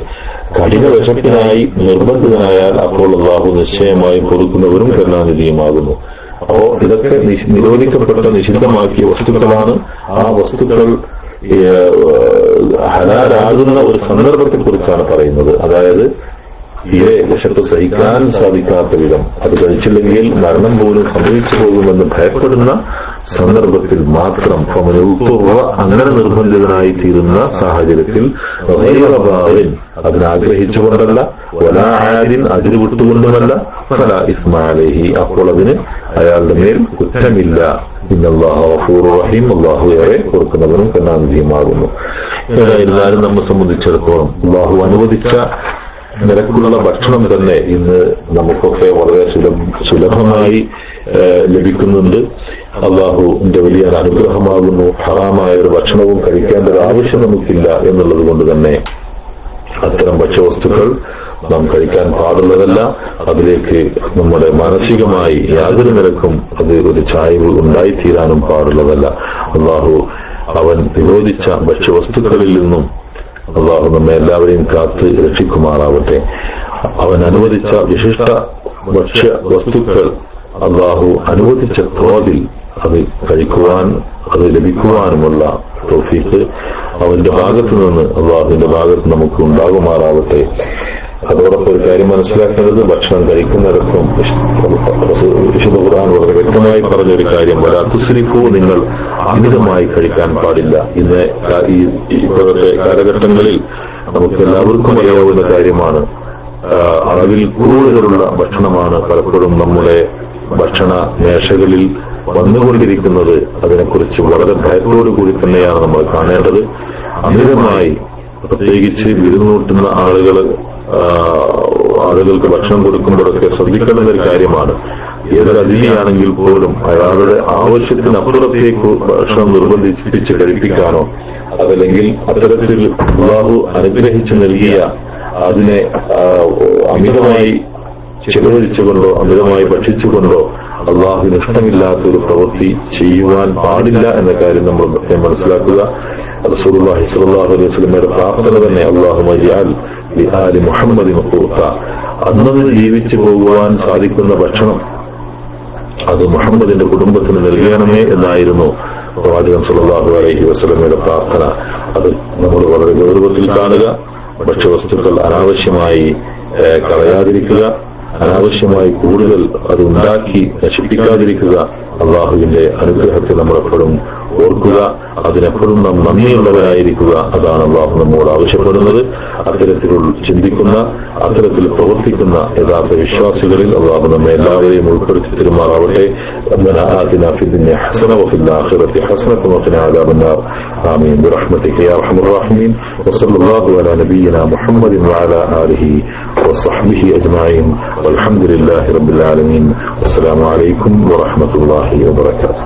കഠിന വിശപ്പിനായി നിർബന്ധിതനായാൽ അപ്പോൾ അല്ലാഹു നിശ്ചയമായും പൊറുക്കുന്നവരും കരുണാനിധിയുമാകുന്നു. അപ്പോ ഇതൊക്കെ നിരോധിക്കപ്പെട്ട നിഷിദ്ധമാക്കിയ വസ്തുക്കളാണ്. ആ വസ്തുക്കൾ ഹലാലാകുന്ന ഒരു സന്ദർഭത്തെ കുറിച്ചാണ് പറയുന്നത്. അതായത് തീരെ വിശപ്പ് സഹിക്കാൻ സാധിക്കാത്ത വിധം അത് കഴിച്ചില്ലെങ്കിൽ മരണം പോലും സംഭവിച്ചു പോകുമെന്ന് ഭയപ്പെടുന്ന സന്ദർഭത്തിൽ മാത്രം അങ്ങനെ നിർബന്ധിതനായി തീരുന്ന സാഹചര്യത്തിൽ അതിനാഗ്രഹിച്ചുകൊണ്ടല്ല, വലാആദിൻ അതിന് വിട്ടുകൊണ്ടുമല്ല, ഫലാ ഇസ്മ അലൈഹി അപ്പോൾ അതിന് അയാളുടെ മേൽ കുറ്റമില്ല. ഇന്നല്ലാഹു ഗഫൂറുർ റഹീം, അല്ലാഹു ഏറെ പൊറുക്കുന്നവനും കരുണാനിധിയുമാകുന്നു. ഏതായിരുന്നാലും നമ്മെ സംബന്ധിച്ചിടത്തോളം അല്ലാഹു അനുവദിച്ച നിരക്കുള്ള ഭക്ഷണം തന്നെ ഇന്ന് നമുക്കൊക്കെ വളരെ സുലഭമായി ലഭിക്കുന്നുണ്ട്. അള്ളാഹുവിന്റെ വലിയ അനുഗ്രഹമാകുന്നു. ഹറാമായ ഒരു ഭക്ഷണവും കഴിക്കേണ്ട ഒരു ആവശ്യം നമുക്കില്ല എന്നുള്ളത് കൊണ്ട് തന്നെ അത്തരം ഭക്ഷ്യവസ്തുക്കൾ നാം കഴിക്കാൻ പാടുള്ളതല്ല. അതിലേക്ക് നമ്മുടെ മാനസികമായി യാതൊരു നിരക്കും അത് ഒരു ചായ്വ് ഉണ്ടായിത്തീരാനും പാടുള്ളതല്ല. അള്ളാഹു അവൻ വിരോധിച്ച ഭക്ഷ്യവസ്തുക്കളിൽ നിന്നും അള്ളാഹു നമ്മെ എല്ലാവരെയും കാത്ത് രക്ഷിക്കുമാറാവട്ടെ. അവൻ അനുവദിച്ച വിശിഷ്ട ഭക്ഷ്യ വസ്തുക്കൾ അള്ളാഹു അനുവദിച്ച തോതിൽ അത് കഴിക്കുവാൻ, അത് ലഭിക്കുവാനുമുള്ള തൗഫീഖ് അവന്റെ ഭാഗത്തു നിന്ന്, അള്ളാഹുവിന്റെ ഭാഗത്ത് നമുക്ക് ഉണ്ടാകുമാറാവട്ടെ. അതോടൊപ്പം ഒരു കാര്യം മനസ്സിലാക്കേണ്ടത്, ഭക്ഷണം കഴിക്കുന്നിടത്തും വിശുദ്ധ ഖുർആൻ വളരെ വ്യക്തമായി പറഞ്ഞൊരു കാര്യം, വലാ തുസ്രിഫു, നിങ്ങൾ അമിതമായി കഴിക്കാൻ പാടില്ല. ഇന്ന് ഇപ്പോഴത്തെ കാലഘട്ടങ്ങളിൽ നമുക്ക് എല്ലാവർക്കും അറിയാവുന്ന കാര്യമാണ്, അളവിൽ കൂടുതലുള്ള ഭക്ഷണമാണ് പലപ്പോഴും നമ്മുടെ ഭക്ഷണ മേശകളിൽ വന്നുകൊണ്ടിരിക്കുന്നത്. അതിനെക്കുറിച്ച് വളരെ ഭയത്തോടുകൂടി തന്നെയാണ് നമ്മൾ കാണേണ്ടത്. അമിതമായി, പ്രത്യേകിച്ച് വിരുന്നൂട്ടുന്ന ആളുകൾക്ക് ഭക്ഷണം കൊടുക്കുമ്പോഴൊക്കെ ശ്രദ്ധിക്കേണ്ട ഒരു കാര്യമാണ്. ഏതൊരു അതിഥിയാണെങ്കിൽ പോലും അയാളുടെ ആവശ്യത്തിനപ്പുറത്തേക്ക് ഭക്ഷണം നിർബന്ധിപ്പിച്ച് കഴിപ്പിക്കാനോ അതല്ലെങ്കിൽ അത്തരത്തിൽ അല്ലാഹു അനുഗ്രഹിച്ചു നൽകിയ അതിനെ അമിതമായി ചിലവഴിച്ചുകൊണ്ടോ അമിതമായി ഭക്ഷിച്ചുകൊണ്ടോ അള്ളാഹുവിന് ഇഷ്ടമില്ലാത്തൊരു പ്രവൃത്തി ചെയ്യുവാൻ പാടില്ല എന്ന കാര്യം നമ്മൾ പ്രത്യേകം മനസ്സിലാക്കുക. റസൂലുള്ളാഹി സ്വല്ലല്ലാഹു അലൈഹി വസല്ലമയുടെ പ്രാർത്ഥന തന്നെ, അല്ലാഹുമ്മ ജഅൽ ലിആലി മുഹമ്മദിൻ ഖൂത, അന്നന്ന് ജീവിച്ചു പോകുവാൻ സാധിക്കുന്ന ഭക്ഷണം അത് മുഹമ്മദിന്റെ കുടുംബത്തിന് നൽകണമേ എന്നായിരുന്നു പ്രവാചകൻ സ്വല്ലല്ലാഹു അലൈഹി വസല്ലമയുടെ പ്രാർത്ഥന. അത് നമ്മൾ വളരെ ഗൗരവത്തിൽ കാണുക. ഭക്ഷ്യവസ്തുക്കൾ അനാവശ്യമായി കളയാതിരിക്കുക, അനാവശ്യമായി കൂടുതൽ അത് ഉണ്ടാക്കി നശിപ്പിക്കാതിരിക്കുക. അള്ളാഹുവിന്റെ അനുഗ്രഹത്തെ നമ്മളെപ്പോഴും ഓർക്കുക, അതിനെപ്പോഴും നാം നന്ദിയുള്ളവരായിരിക്കുക. അതാണ് അള്ളാഹു നമ്മോട് ആവശ്യപ്പെടുന്നത്. അത്തരത്തിൽ ചിന്തിക്കുന്ന, അത്തരത്തിൽ പ്രവർത്തിക്കുന്ന യഥാർത്ഥ വിശ്വാസികളിൽ അള്ളാഹു നമ്മെ എല്ലാവരെയും ഉൾപ്പെടുത്തി തരുമാറാവട്ടെ. ربنا آتنا في الدنيا حسنة وفي الآخرة حسنة وقنا عذاب النار. آمين برحمتك يا أرحم الراحمين. وصلى الله على نبينا محمد وعلى آله وصحبه أجمعين والحمد لله رب العالمين. السلام عليكم ورحمة الله وبركاته.